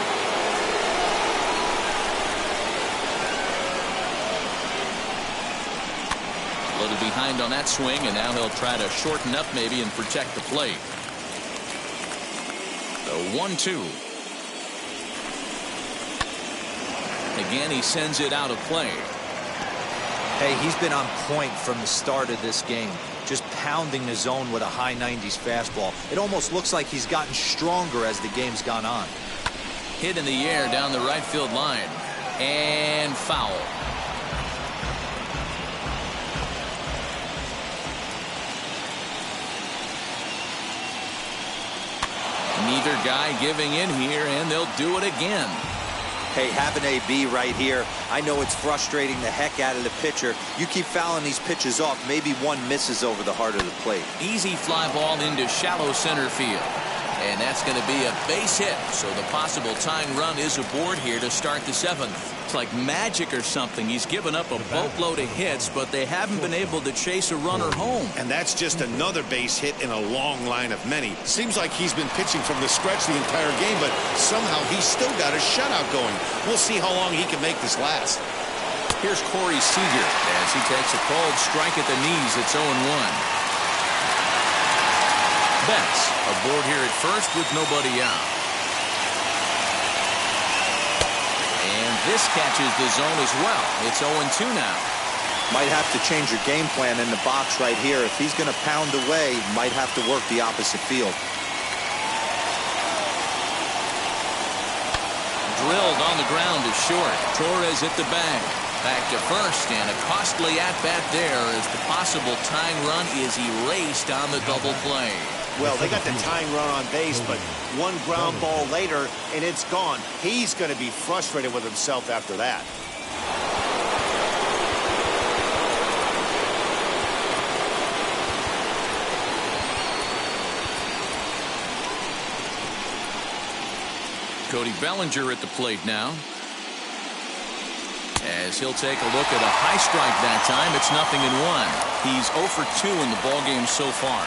A little behind on that swing, and now he'll try to shorten up maybe and protect the plate. The 1-2. Again, he sends it out of play. Hey, he's been on point from the start of this game. Just pounding the zone with a high 90s fastball. It almost looks like he's gotten stronger as the game's gone on. Hit in the air down the right field line. And foul. Neither guy giving in here, and they'll do it again. Hey, have an AB right here. I know it's frustrating the heck out of the pitcher. You keep fouling these pitches off, maybe one misses over the heart of the plate. Easy fly ball into shallow center field. And that's going to be a base hit. So the possible tying run is aboard here to start the 7th. It's like magic or something. He's given up a boatload of hits, but they haven't been able to chase a runner home. And that's just another base hit in a long line of many. Seems like he's been pitching from the stretch the entire game, but somehow he's still got a shutout going. We'll see how long he can make this last. Here's Corey Seeger as he takes a cold strike at the knees. It's 0-1. Betts aboard here at first with nobody out. And this catches the zone as well. It's 0-2 now. Might have to change your game plan in the box right here. If he's going to pound away, might have to work the opposite field. Drilled on the ground to short. Torres at the bag. Back to first, and a costly at-bat there as the possible tying run is erased on the double play. Well, they got the tying run on base, but one ground ball later, and it's gone. He's going to be frustrated with himself after that. Cody Bellinger at the plate now. As he'll take a look at a high strike that time. It's 0-1. He's 0 for 2 in the ballgame so far.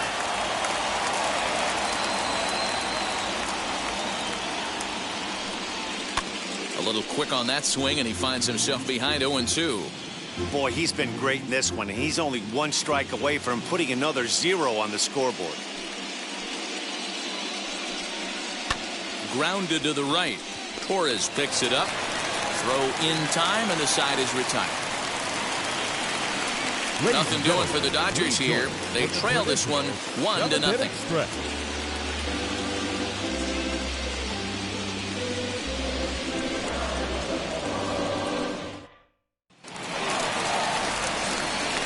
A little quick on that swing, and he finds himself behind 0-2. Boy, he's been great in this one. He's only one strike away from putting another 0 on the scoreboard. Grounded to the right. Torres picks it up. Throw in time, and the side is retired. Nothing doing for the Dodgers here. They trail this one 1-0.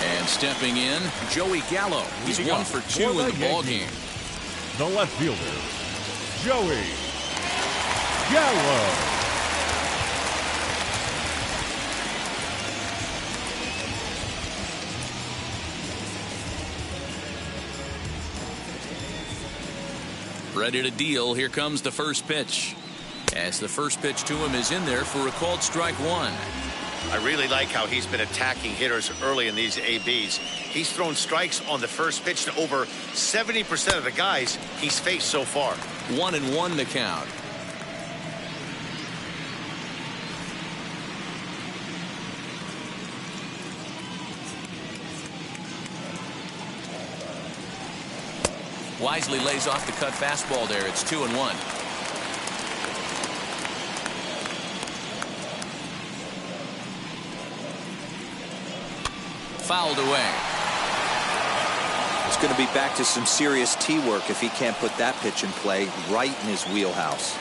And stepping in, Joey Gallo. He's 1 for 2 in the ballgame. The left fielder, Joey Gallo. Ready to deal. Here comes the first pitch. As the first pitch to him is in there for a called strike 1. I really like how he's been attacking hitters early in these ABs. He's thrown strikes on the first pitch to over 70% of the guys he's faced so far. 1-1 the count. Wisely lays off the cut fastball there. It's 2-1. fouled away. It's going to be back to some serious tee work if he can't put that pitch in play right in his wheelhouse.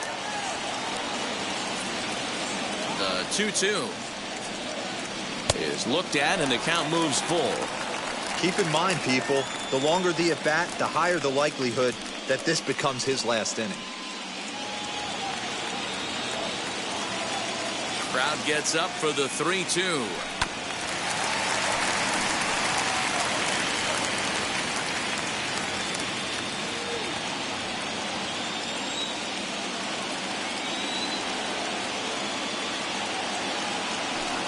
The 2-2 is looked at, and the count moves full. Keep in mind, people, the longer the at bat, the higher the likelihood that this becomes his last inning. Crowd gets up for the 3-2.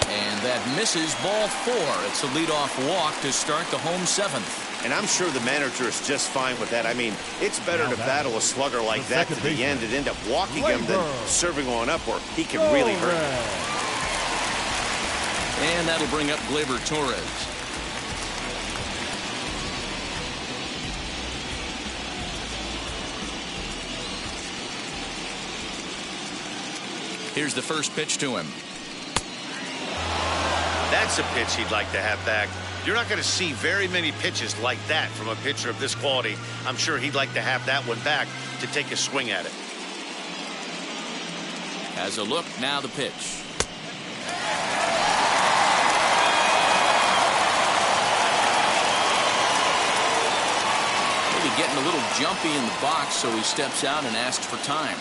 And that misses ball 4. It's a leadoff walk to start the home 7th. And I'm sure the manager is just fine with that. I mean, it's better to battle a slugger like that to the end and end up walking him than serving one up where he can really hurt him. And that'll bring up Glaber Torres. Here's the first pitch to him. That's a pitch he'd like to have back. You're not going to see very many pitches like that from a pitcher of this quality. I'm sure he'd like to have that one back to take a swing at it. As a look, now the pitch. Maybe getting a little jumpy in the box, so he steps out and asks for time.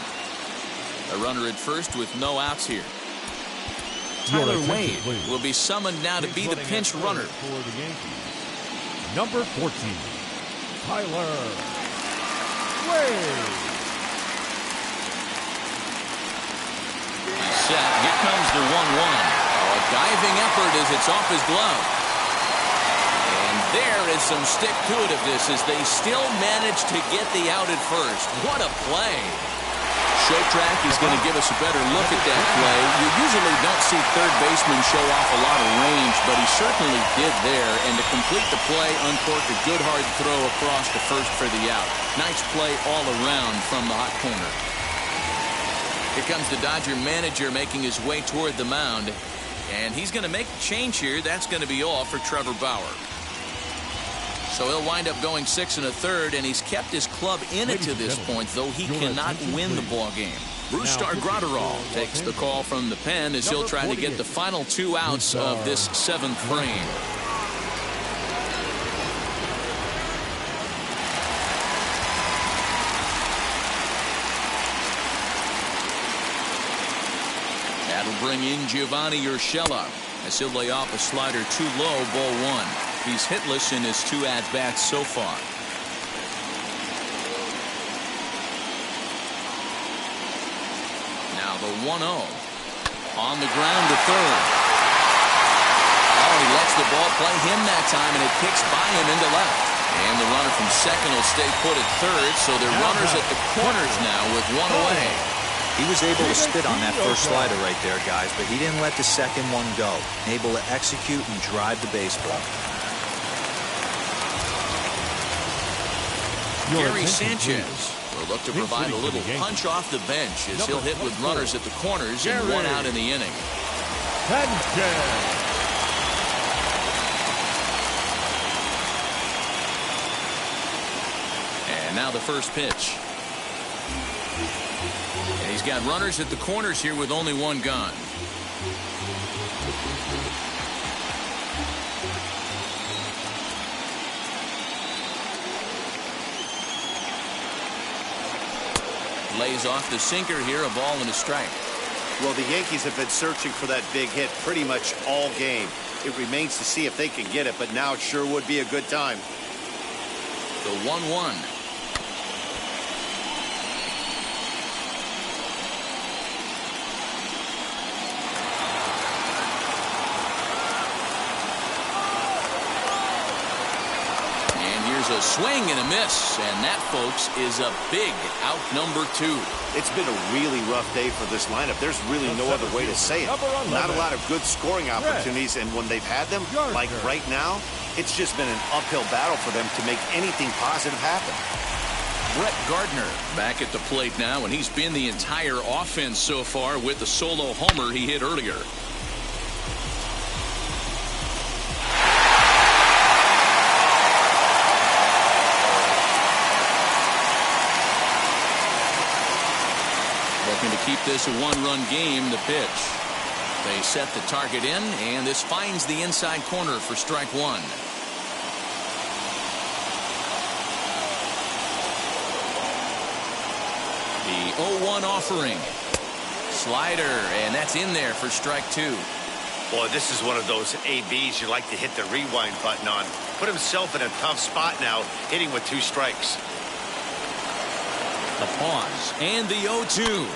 A runner at first with no outs here. Tyler Wade will be summoned now to be the pinch runner. For the Yankees, number 14, Tyler Wade. He's set. Here comes the 1-1. A diving effort as it's off his glove. And there is some stick-to-itiveness as they still manage to get the out at first. What a play. Show track is going to give us a better look at that play. You usually don't see third baseman show off a lot of range, but he certainly did there. And to complete the play, uncorked a good hard throw across the first for the out. Nice play all around from the hot corner. Here comes the Dodger manager making his way toward the mound. And he's going to make a change here. That's going to be all for Trevor Bauer. So he'll wind up going 6 1/3, and he's kept his club in it to this point, though he cannot win the ball game. Brusdar Graterol takes the call from the pen as he'll try to get the final 2 outs of this 7th frame. That'll bring in Giovanni Urshela as he'll lay off a slider too low, ball 1. He's hitless in his 2 at-bats so far. Now the 1-0. On the ground to third. Oh, he lets the ball play him that time, and it kicks by him into left. And the runner from second will stay put at third, so they're runners at the corners now with 1 away. He was able to spit on that first slider right there, guys, but he didn't let the second one go. Able to execute and drive the baseball. Gary Sanchez will look to provide a little punch off the bench as he'll hit with runners at the corners and 1 out in the inning. And now the first pitch. And he's got runners at the corners here with only 1 gone. Lays off the sinker here, a ball and a strike. Well, the Yankees have been searching for that big hit pretty much all game. It remains to see if they can get it, but now it sure would be a good time. The 1-1. A swing and a miss, and that, folks, is a big out number 2. It's been a really rough day for this lineup. There's really no other way to say it. Not a lot of good scoring opportunities, and when they've had them, like right now, it's just been an uphill battle for them to make anything positive happen. Brett Gardner back at the plate now, and he's been the entire offense so far with the solo homer he hit earlier. 1-0. And here's a swing and a miss, and that, folks, is a big out number 2. It's been a really rough day for this lineup. There's not a lot of good scoring opportunities, and when they've had them, like right now, it's just been an uphill battle for them to make anything positive happen. Brett Gardner back at the plate now, and he's been the entire offense so far with the solo homer he hit earlier. keep this a one-run game. The pitch. They set the target in, and this finds the inside corner for strike one. The 0-1 offering. Slider, and that's in there for strike two. Boy, this is one of those ABs you like to hit the rewind button on. Put himself in a tough spot now, hitting with 2 strikes. The pause, and the 0-2.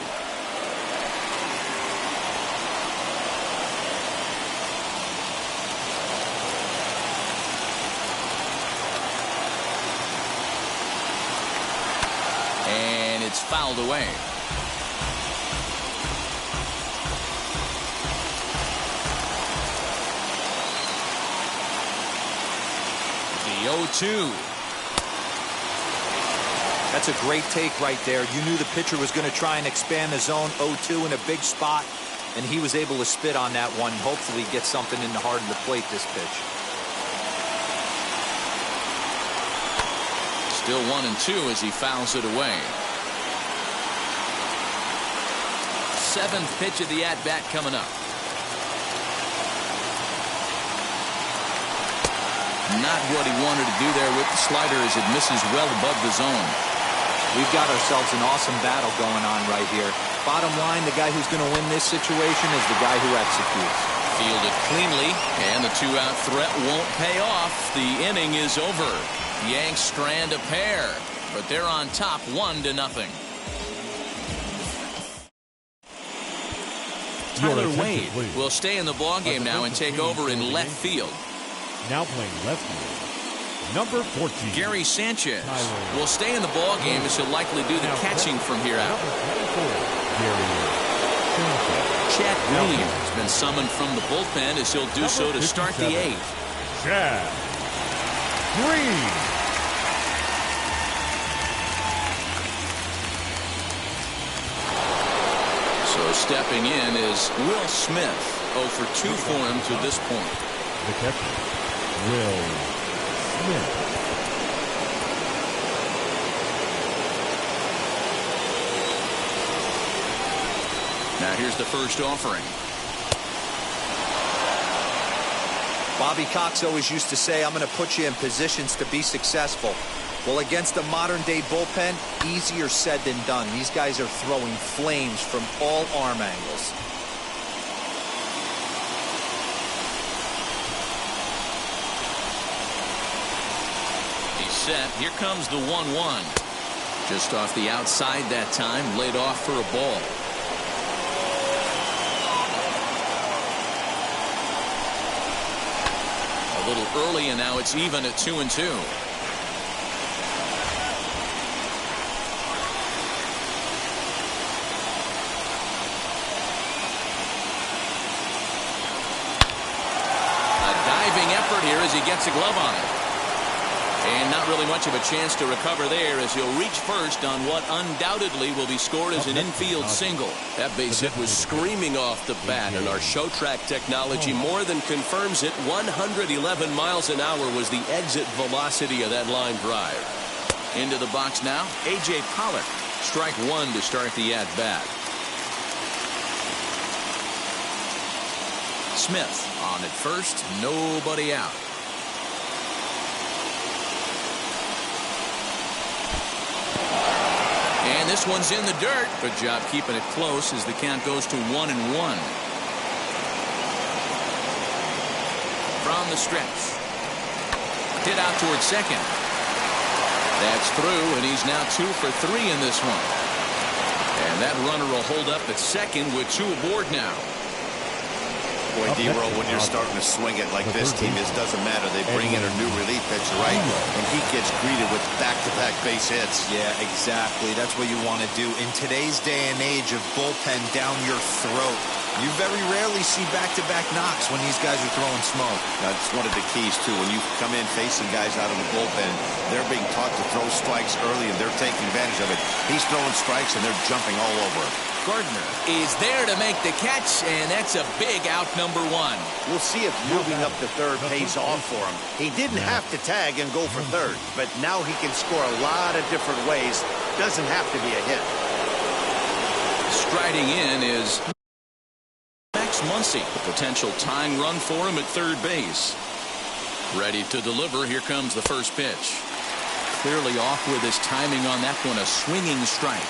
And it's fouled away. The 0-2. That's a great take right there. You knew the pitcher was going to try and expand the zone. 0-2 in a big spot, and he was able to spit on that one. Hopefully get something in the heart of the plate this pitch. Still 1-2 as he fouls it away. 7th pitch of the at-bat coming up. Not what he wanted to do there with the slider as it misses well above the zone. We've got ourselves an awesome battle going on right here. Bottom line, the guy who's going to win this situation is the guy who executes. Fielded cleanly, and the 2-out threat won't pay off. The inning is over. Yanks strand a pair, but they're on top 1-0. Tyler Wade will stay in the ballgame now and take over in left field. Now playing left field, number 14. Gary Sanchez will stay in the ballgame as he'll likely do the catching from here out. Chad Green has been summoned from the bullpen as he'll do so to start the 8th. Chad Green. So stepping in is Will Smith. 0 for 2 for him to this point. The catcher, Will Smith. Now here's the first offering. Bobby Cox always used to say, I'm going to put you in positions to be successful. Well, against a modern-day bullpen, easier said than done. These guys are throwing flames from all arm angles. He's set. Here comes the 1-1. Just off the outside that time, laid off for a ball. A little early, and now it's even at 2-2. Here as he gets a glove on it. And not really much of a chance to recover there as he'll reach first on what undoubtedly will be scored as an infield single. That base hit was screaming off the bat, and our show track technology more than confirms it. 111 miles an hour was the exit velocity of that line drive. Into the box now, A.J. Pollard. Strike 1 to start the at-bat. Smith on at first, nobody out. And this one's in the dirt. Good job keeping it close as the count goes to 1-1. From the stretch. Hit out towards second. That's through, and he's now 2 for 3 in this one. And that runner will hold up at second with 2 aboard now. Boy, D-Roll, when you're starting to swing it like this team is, doesn't matter. They bring in a new relief pitcher, right? And he gets greeted with back-to-back base hits. Yeah, exactly. That's what you want to do. In today's day and age of bullpen down your throat, you very rarely see back-to-back knocks when these guys are throwing smoke. That's one of the keys, too. When you come in facing guys out of the bullpen, they're being taught to throw strikes early, and they're taking advantage of it. He's throwing strikes, and they're jumping all over it. Gardner is there to make the catch, and that's a big out, number 1. We'll see if moving up to third pays off for him. He didn't have to tag and go for third, but now he can score a lot of different ways. Doesn't have to be a hit. Striding in is Max Muncy, a potential tying run for him at third base. Ready to deliver. Here comes the first pitch. Clearly off with his timing on that one. A swinging strike.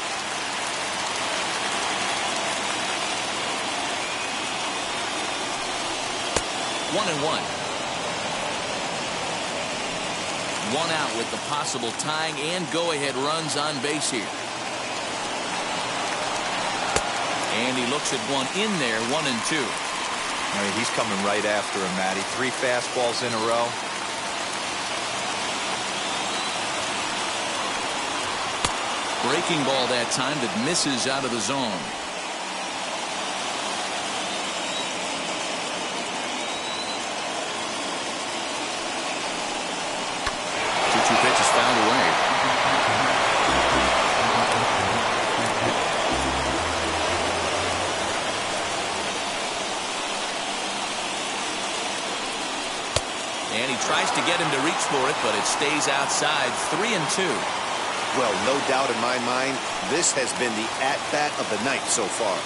One and one. One out with the possible tying and go-ahead runs on base here. And he looks at one in there, 1-2. I mean, he's coming right after him, Matty. 3 fastballs in a row. Breaking ball that time that misses out of the zone. 2-2 pitch is fouled away. And he tries to get him to reach for it, but it stays outside. 3-2. Well, no doubt in my mind, this has been the at-bat of the night so far.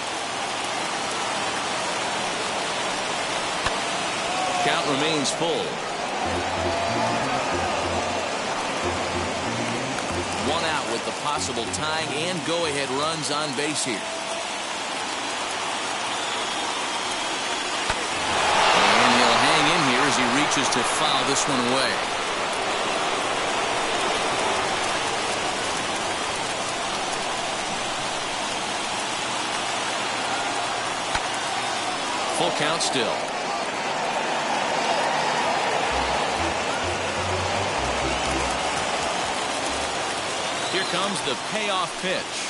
Count remains full. 1 out with the possible tying and go-ahead runs on base here. And he'll hang in here as he reaches to foul this one away. Full count still. Here comes the payoff pitch.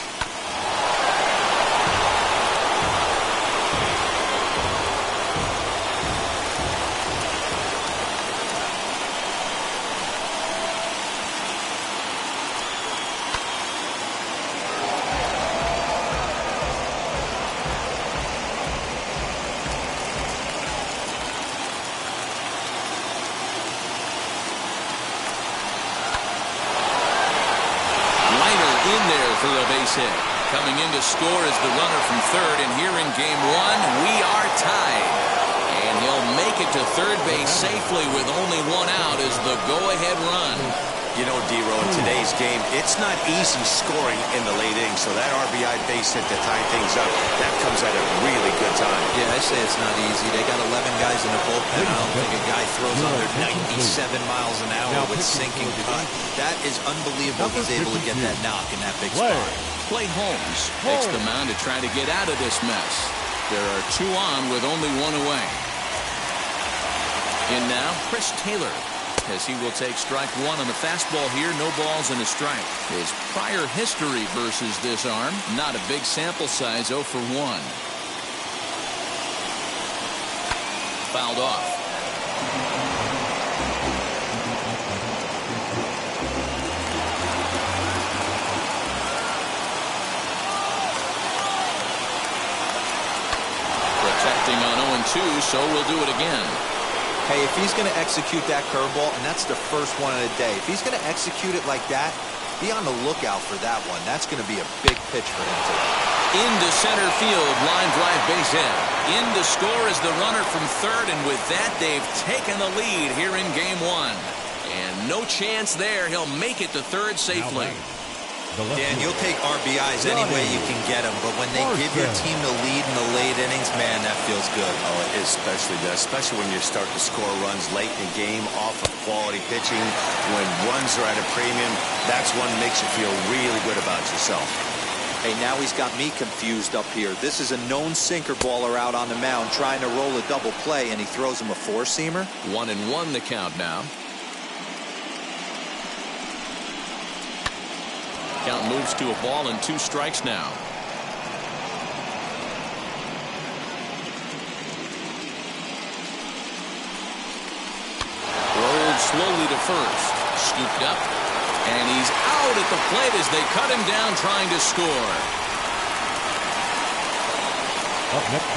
For a base hit. Coming in to score is the runner from third, and here in game 1 we are tied. And he'll make it to third base safely with only 1 out as the go-ahead run. You know, D-Row, in today's game, it's not easy scoring in the late innings, so that RBI base hit to tie things up, that comes at a really good time. Yeah, I say it's not easy. They got 11 guys in the bullpen. I don't think a guy throws under 97 miles an hour with sinking cut. That is unbelievable. He's able to get that knock in that big spot. Clay Holmes takes the mound to try to get out of this mess. There are 2 on with only 1 away. In now, Chris Taylor, as he will take strike 1 on the fastball here. No balls and a strike. His prior history versus this arm, not a big sample size, 0 for 1. Fouled off. Protecting on 0-2, so we'll do it again. Hey, if he's going to execute that curveball, and that's the first one of the day, if he's going to execute it like that, be on the lookout for that one. That's going to be a big pitch for him today. Into center field, line drive base hit. In to score is the runner from third, and with that, they've taken the lead here in game 1. And no chance there. He'll make it to third safely. Dan, you'll take RBIs any way you can get them, but when they give your team the lead in the late innings, man, that feels good. Oh, it especially does, especially when you start to score runs late in the game off of quality pitching. When runs are at a premium, that's one that makes you feel really good about yourself. Hey, now he's got me confused up here. This is a known sinker baller out on the mound trying to roll a double play, and he throws him a 4-seamer. 1-1 the count now. Count moves to a ball and 2 strikes now. Rolled slowly to first. Scooped up. And he's out at the plate as they cut him down trying to score.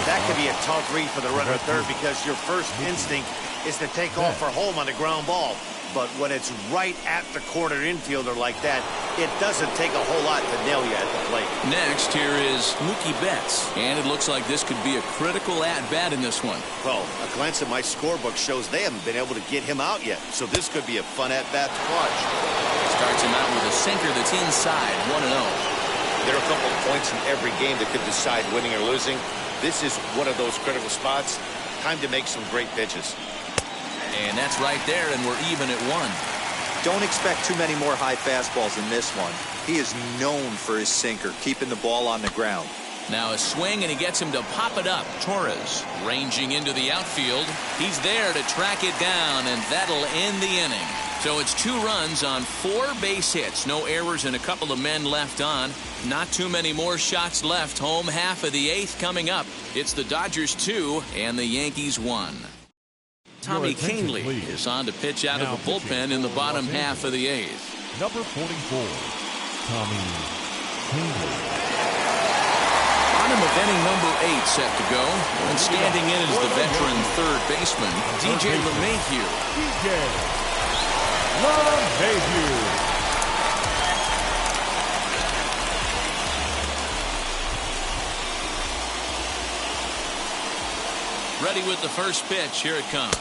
That could be a tough read for the runner at third because your first instinct is to take off for home on the ground ball. but when it's right at the corner infielder like that, it doesn't take a whole lot to nail you at the plate. Next, here is Mookie Betts, and it looks like this could be a critical at-bat in this one. Well, a glance at my scorebook shows they haven't been able to get him out yet, so this could be a fun at-bat to watch. Starts him out with a sinker that's inside, 1-0. There are a couple of points in every game that could decide winning or losing. This is one of those critical spots. Time to make some great pitches. And that's right there, and we're even at 1. Don't expect too many more high fastballs in this one. He is known for his sinker, keeping the ball on the ground. Now a swing, and he gets him to pop it up. Torres ranging into the outfield. He's there to track it down, and that'll end the inning. So it's 2 runs on 4 base hits. No errors and a couple of men left on. Not too many more shots left. Home half of the 8th coming up. It's the Dodgers 2 and the Yankees 1. Tommy Kahnle is on to pitch out of the bullpen in the bottom half of the 8th. Number 44, Tommy Kahnle. Bottom of inning number 8 set to go. And standing in is the veteran third baseman, DJ LeMahieu. DJ LeMahieu. Ready with the first pitch. Here it comes.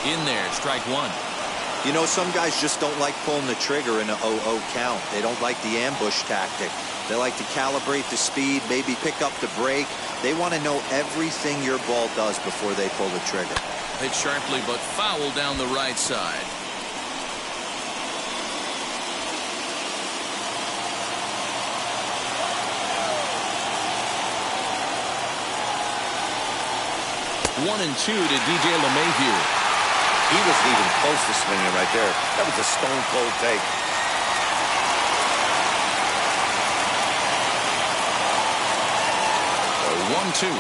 In there, strike 1. You know, some guys just don't like pulling the trigger in an 0-0 count. They don't like the ambush tactic. They like to calibrate the speed, maybe pick up the break. They want to know everything your ball does before they pull the trigger. Hit sharply, but foul down the right side. One and 2 to DJ LeMahieu. He wasn't even close to swinging right there. That was a stone-cold take. 1-2.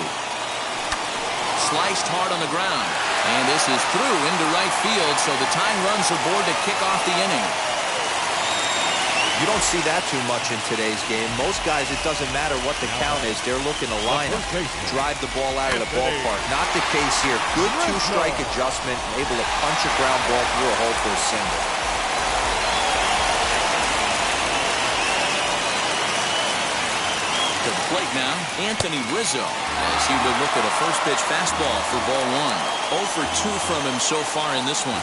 Sliced hard on the ground. And this is through into right field, so the tying runs aboard to kick off the inning. You don't see that too much in today's game. Most guys, it doesn't matter what the count is. They're looking to line up, drive the ball out of the ballpark. Not the case here. Good two-strike adjustment, able to punch a ground ball through a hole for a single. To the plate now, Anthony Rizzo, as he would look at a first pitch fastball for ball 1. 0 for 2 from him so far in this one.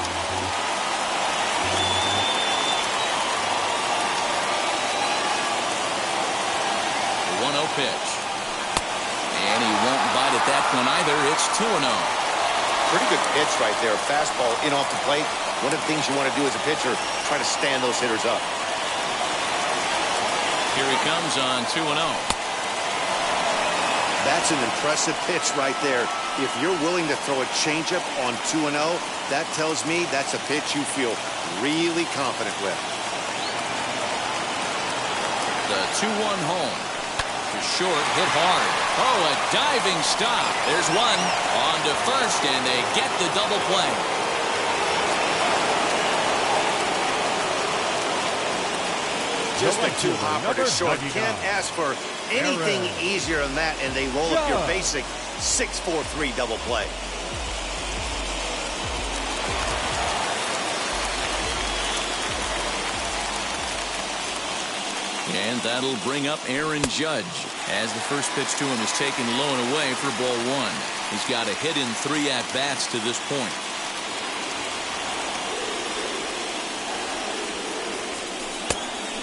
1-0 pitch. And he won't bite at that one either. It's 2-0. Pretty good pitch right there. Fastball in off the plate. One of the things you want to do as a pitcher, try to stand those hitters up. Here he comes on 2-0. That's an impressive pitch right there. If you're willing to throw a changeup on 2-0, that tells me that's a pitch you feel really confident with. The 2-1 home. Short, hit hard. Oh, a diving stop. There's one. On to first, and they get the double play. Just a 2-hopper to short. Can't ask for anything easier than that, and they roll up your basic 6-4-3 double play. And that'll bring up Aaron Judge as the first pitch to him is taken low and away for ball 1. He's got a hit in 3 at-bats to this point.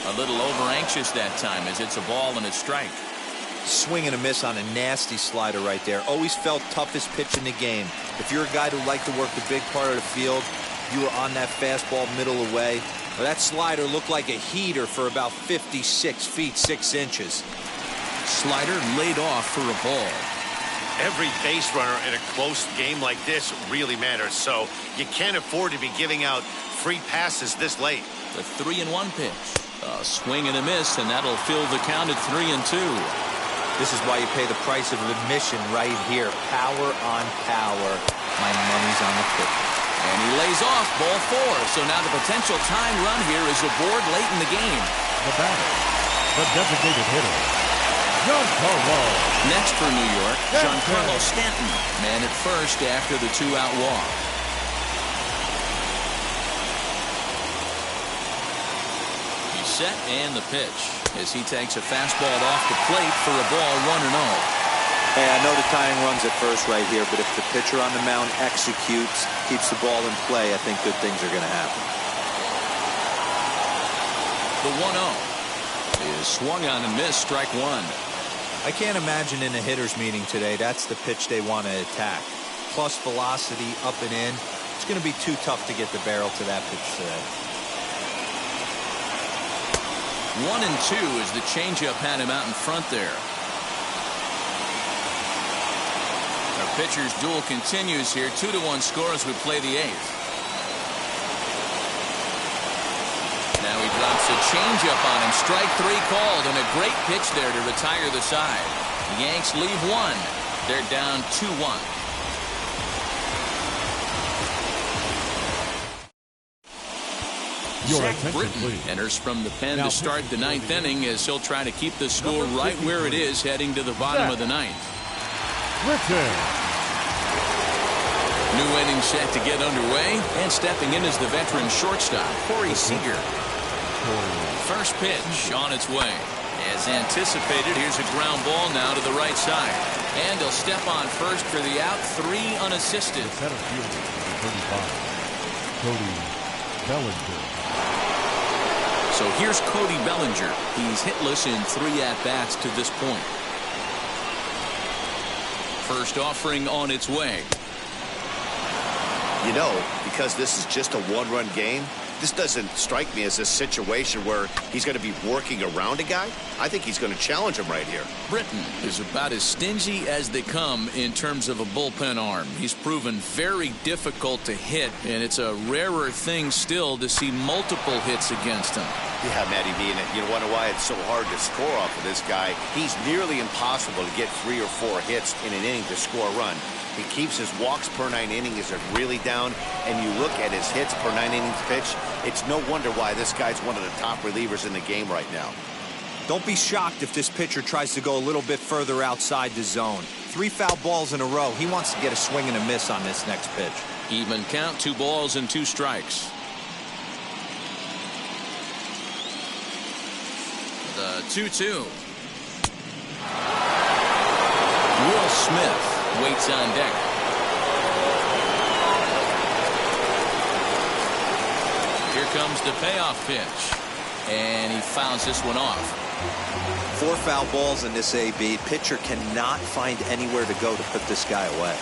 A little over-anxious that time as it's a ball and a strike. Swing and a miss on a nasty slider right there. Always felt toughest pitch in the game. If you're a guy who liked to work the big part of the field, you were on that fastball middle away. Well, that slider looked like a heater for about 56 feet 6 inches. Slider laid off for a ball. Every base runner in a close game like this really matters, so you can't afford to be giving out free passes this late. The 3-1 pitch. A swing and a miss, and that'll fill the count at 3-2. This is why you pay the price of admission right here. Power on power. My money's on the pitcher. And he lays off ball 4. So now the potential time run here is aboard late in the game. The batter, the designated hitter, Giancarlo. Next for New York, Giancarlo Stanton. Man at first after the 2-out walk. set and the pitch as he takes a fastball off the plate for a ball 1-0. Hey, I know the tying run's at first right here, but if the pitcher on the mound executes, keeps the ball in play, I think good things are going to happen. The 1-0 is swung on and missed, strike one. I can't imagine in a hitter's meeting today that's the pitch they want to attack. Plus velocity up and in. It's going to be too tough to get the barrel to that pitch today. 1-2 as the changeup had him out in front there. Our pitcher's duel continues here. 2-1 score as we play the eighth. Now he drops a changeup on him. Strike three called, and a great pitch there to retire the side. The Yanks leave one. They're down 2-1. Your Zach attention, Britton please. enters from the pen to start the ninth inning as he'll try to keep the score right where it is heading to the bottom of the ninth. Britton. New inning set to get underway, and stepping in is the veteran shortstop, Corey Seeger. First pitch on its way. As anticipated, here's a ground ball now to the right side. And he'll step on first for the out, 3 unassisted. Center fielder, 35. Cody Bellinger. So here's Cody Bellinger. He's hitless in 3 at-bats to this point. First offering on its way. You know, because this is just a one-run game, this doesn't strike me as a situation where he's going to be working around a guy. I think he's going to challenge him right here. Britton is about as stingy as they come in terms of a bullpen arm. He's proven very difficult to hit, and it's a rarer thing still to see multiple hits against him. Yeah, Matty V, and you wonder why it's so hard to score off of this guy. He's nearly impossible to get 3 or 4 hits in an inning to score a run. He keeps his walks per 9 innings are really down, and you look at his hits per 9 innings pitch, it's no wonder why this guy's one of the top relievers in the game right now. Don't be shocked if this pitcher tries to go a little bit further outside the zone. 3 foul balls in a row. He wants to get a swing and a miss on this next pitch. Even count, 2 balls and 2 strikes. The 2-2. Will Smith waits on deck. Here comes the payoff pitch, and he fouls this one off. 4 foul balls in this AB. Pitcher cannot find anywhere to go to put this guy away.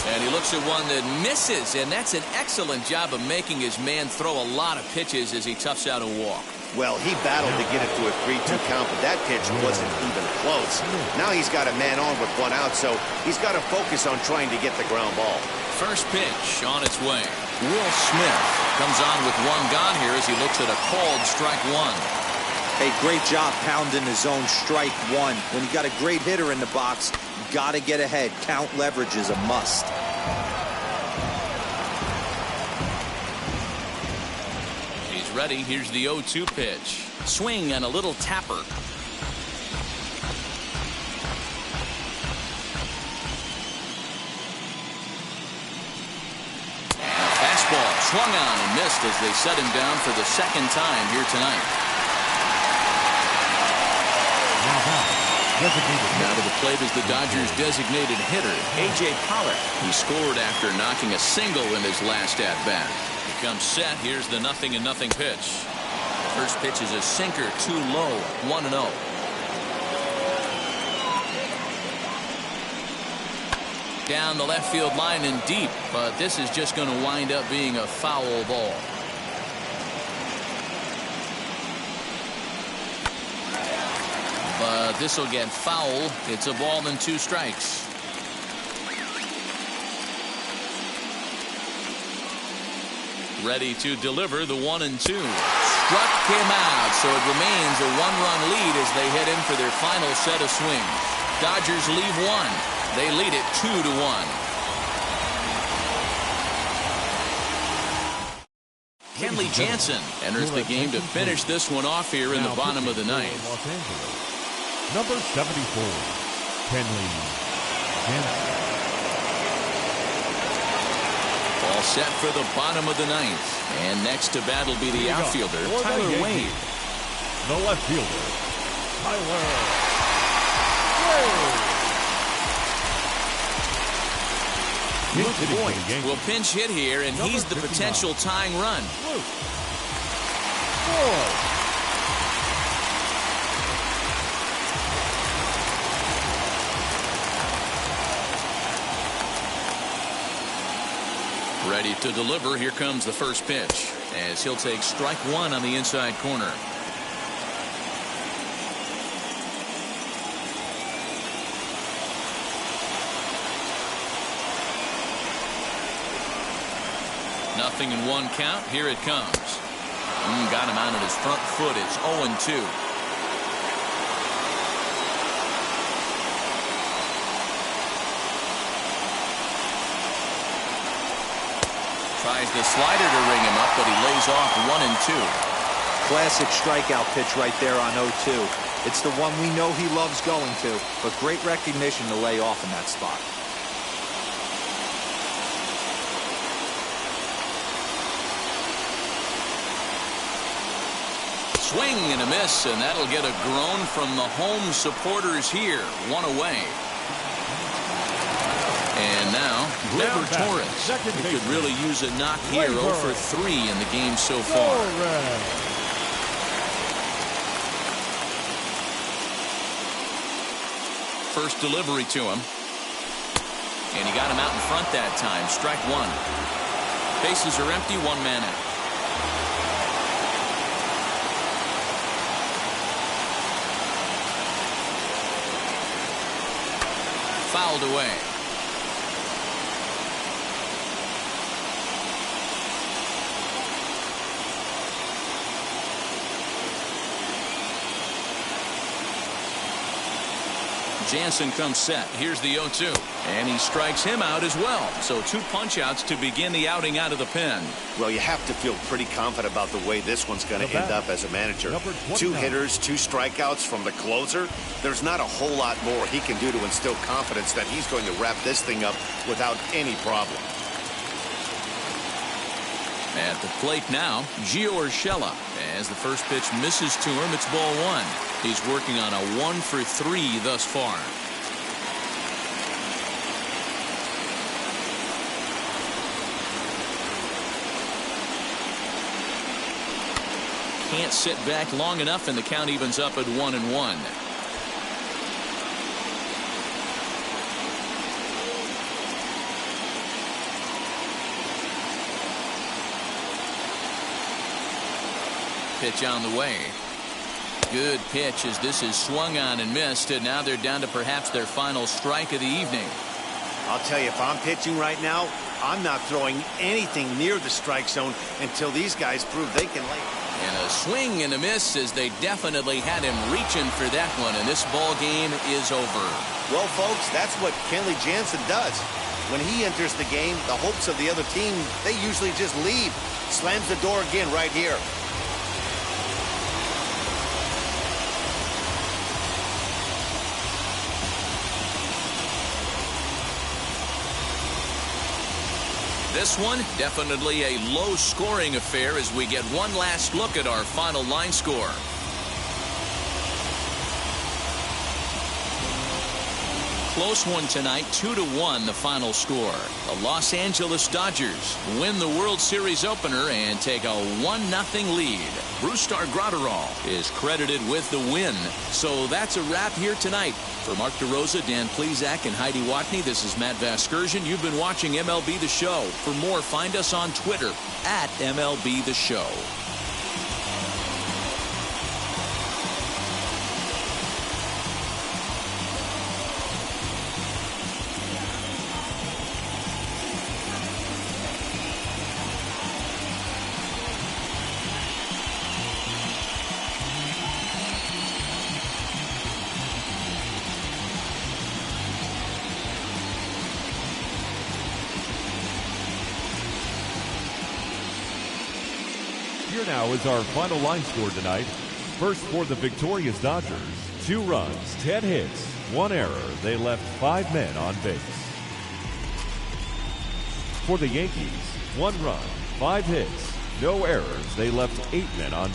And he looks at one that misses, and that's an excellent job of making his man throw a lot of pitches as he toughs out a walk. Well, he battled to get it to a 3-2 count, but that pitch wasn't even close. Now he's got a man on with 1 out, so he's got to focus on trying to get the ground ball. First pitch on its way. Will Smith comes on with 1 gone here as he looks at a called strike 1. Hey, great job pounding his own strike 1. When you got a great hitter in the box, you got to get ahead. Count leverage is a must. Ready. Here's the 0-2 pitch. Swing and a little tapper. Fastball swung on and missed as they set him down for the 2nd time here tonight. Now to the plate is the Dodgers' designated hitter, A.J. Pollard. He scored after knocking a single in his last at-bat. Comes set. Here's the 0-0 pitch. The first pitch is a sinker, too low. 1-0. Down the left field line and deep, but this is just going to wind up being a foul ball. But this will get foul. It's a ball and 2 strikes. Ready to deliver the 1-2. Struck him out, so it remains a 1-run lead as they head in for their final set of swings. Dodgers leave 1. They lead it 2-1. Kenley Jansen enters the game to finish this one off here in the bottom of the 9th. Number 74, Kenley Jansen. Ball set for the bottom of the ninth. And next to bat will be the outfielder, Tyler Wade. The left fielder, Tyler Wade. Luke Boyd will pinch hit here, and he's the potential tying run. Ready to deliver. Here comes the first pitch as he'll take strike one on the inside corner. Nothing in one count. Here it comes. Got him out of his front foot. It's 0-2. Tries the slider to ring him up, but he lays off 1-2. Classic strikeout pitch right there on 0-2. It's the one we know he loves going to, but great recognition to lay off in that spot. Swing and a miss, and that'll get a groan from the home supporters here. One away. And now, Glaber Torres, who could really use a knock here. 0 for 3 in the game so far. First delivery to him. And he got him out in front that time. Strike one. Bases are empty, one man out. Fouled away. Jansen comes set. Here's the 0-2. And he strikes him out as well. So 2 punch-outs to begin the outing out of the pen. Well, you have to feel pretty confident about the way this one's going to end up as a manager. 2 hitters, 2 strikeouts from the closer. There's not a whole lot more he can do to instill confidence that he's going to wrap this thing up without any problem. At the plate now, Gio Urshela. As the first pitch misses to him, it's ball 1. He's working on a 1 for 3 thus far. Can't sit back long enough, and the count evens up at 1-1. Pitch on the way. Good pitch as this is swung on and missed, and now they're down to perhaps their final strike of the evening. I'll tell you, if I'm pitching right now, I'm not throwing anything near the strike zone until these guys prove they can lay. And a swing and a miss as they definitely had him reaching for that one, and this ball game is over. Well, folks, that's what Kenley Jansen does. When he enters the game, the hopes of the other team, they usually just leave. Slams the door again right here. This one, definitely a low-scoring affair as we get one last look at our final line score. Close one tonight, 2-1 the final score. The Los Angeles Dodgers win the World Series opener and take a 1-0 lead. Brusdar Graterol is credited with the win. So that's a wrap here tonight. For Mark DeRosa, Dan Plesac, and Heidi Watney, this is Matt Vasgersian. You've been watching MLB The Show. For more, find us on Twitter at MLB The Show. Here now is our final line score tonight. First for the victorious Dodgers, 2 runs, 10 hits, 1 error. They left 5 men on base. For the Yankees, 1 run, 5 hits, no errors. They left 8 men on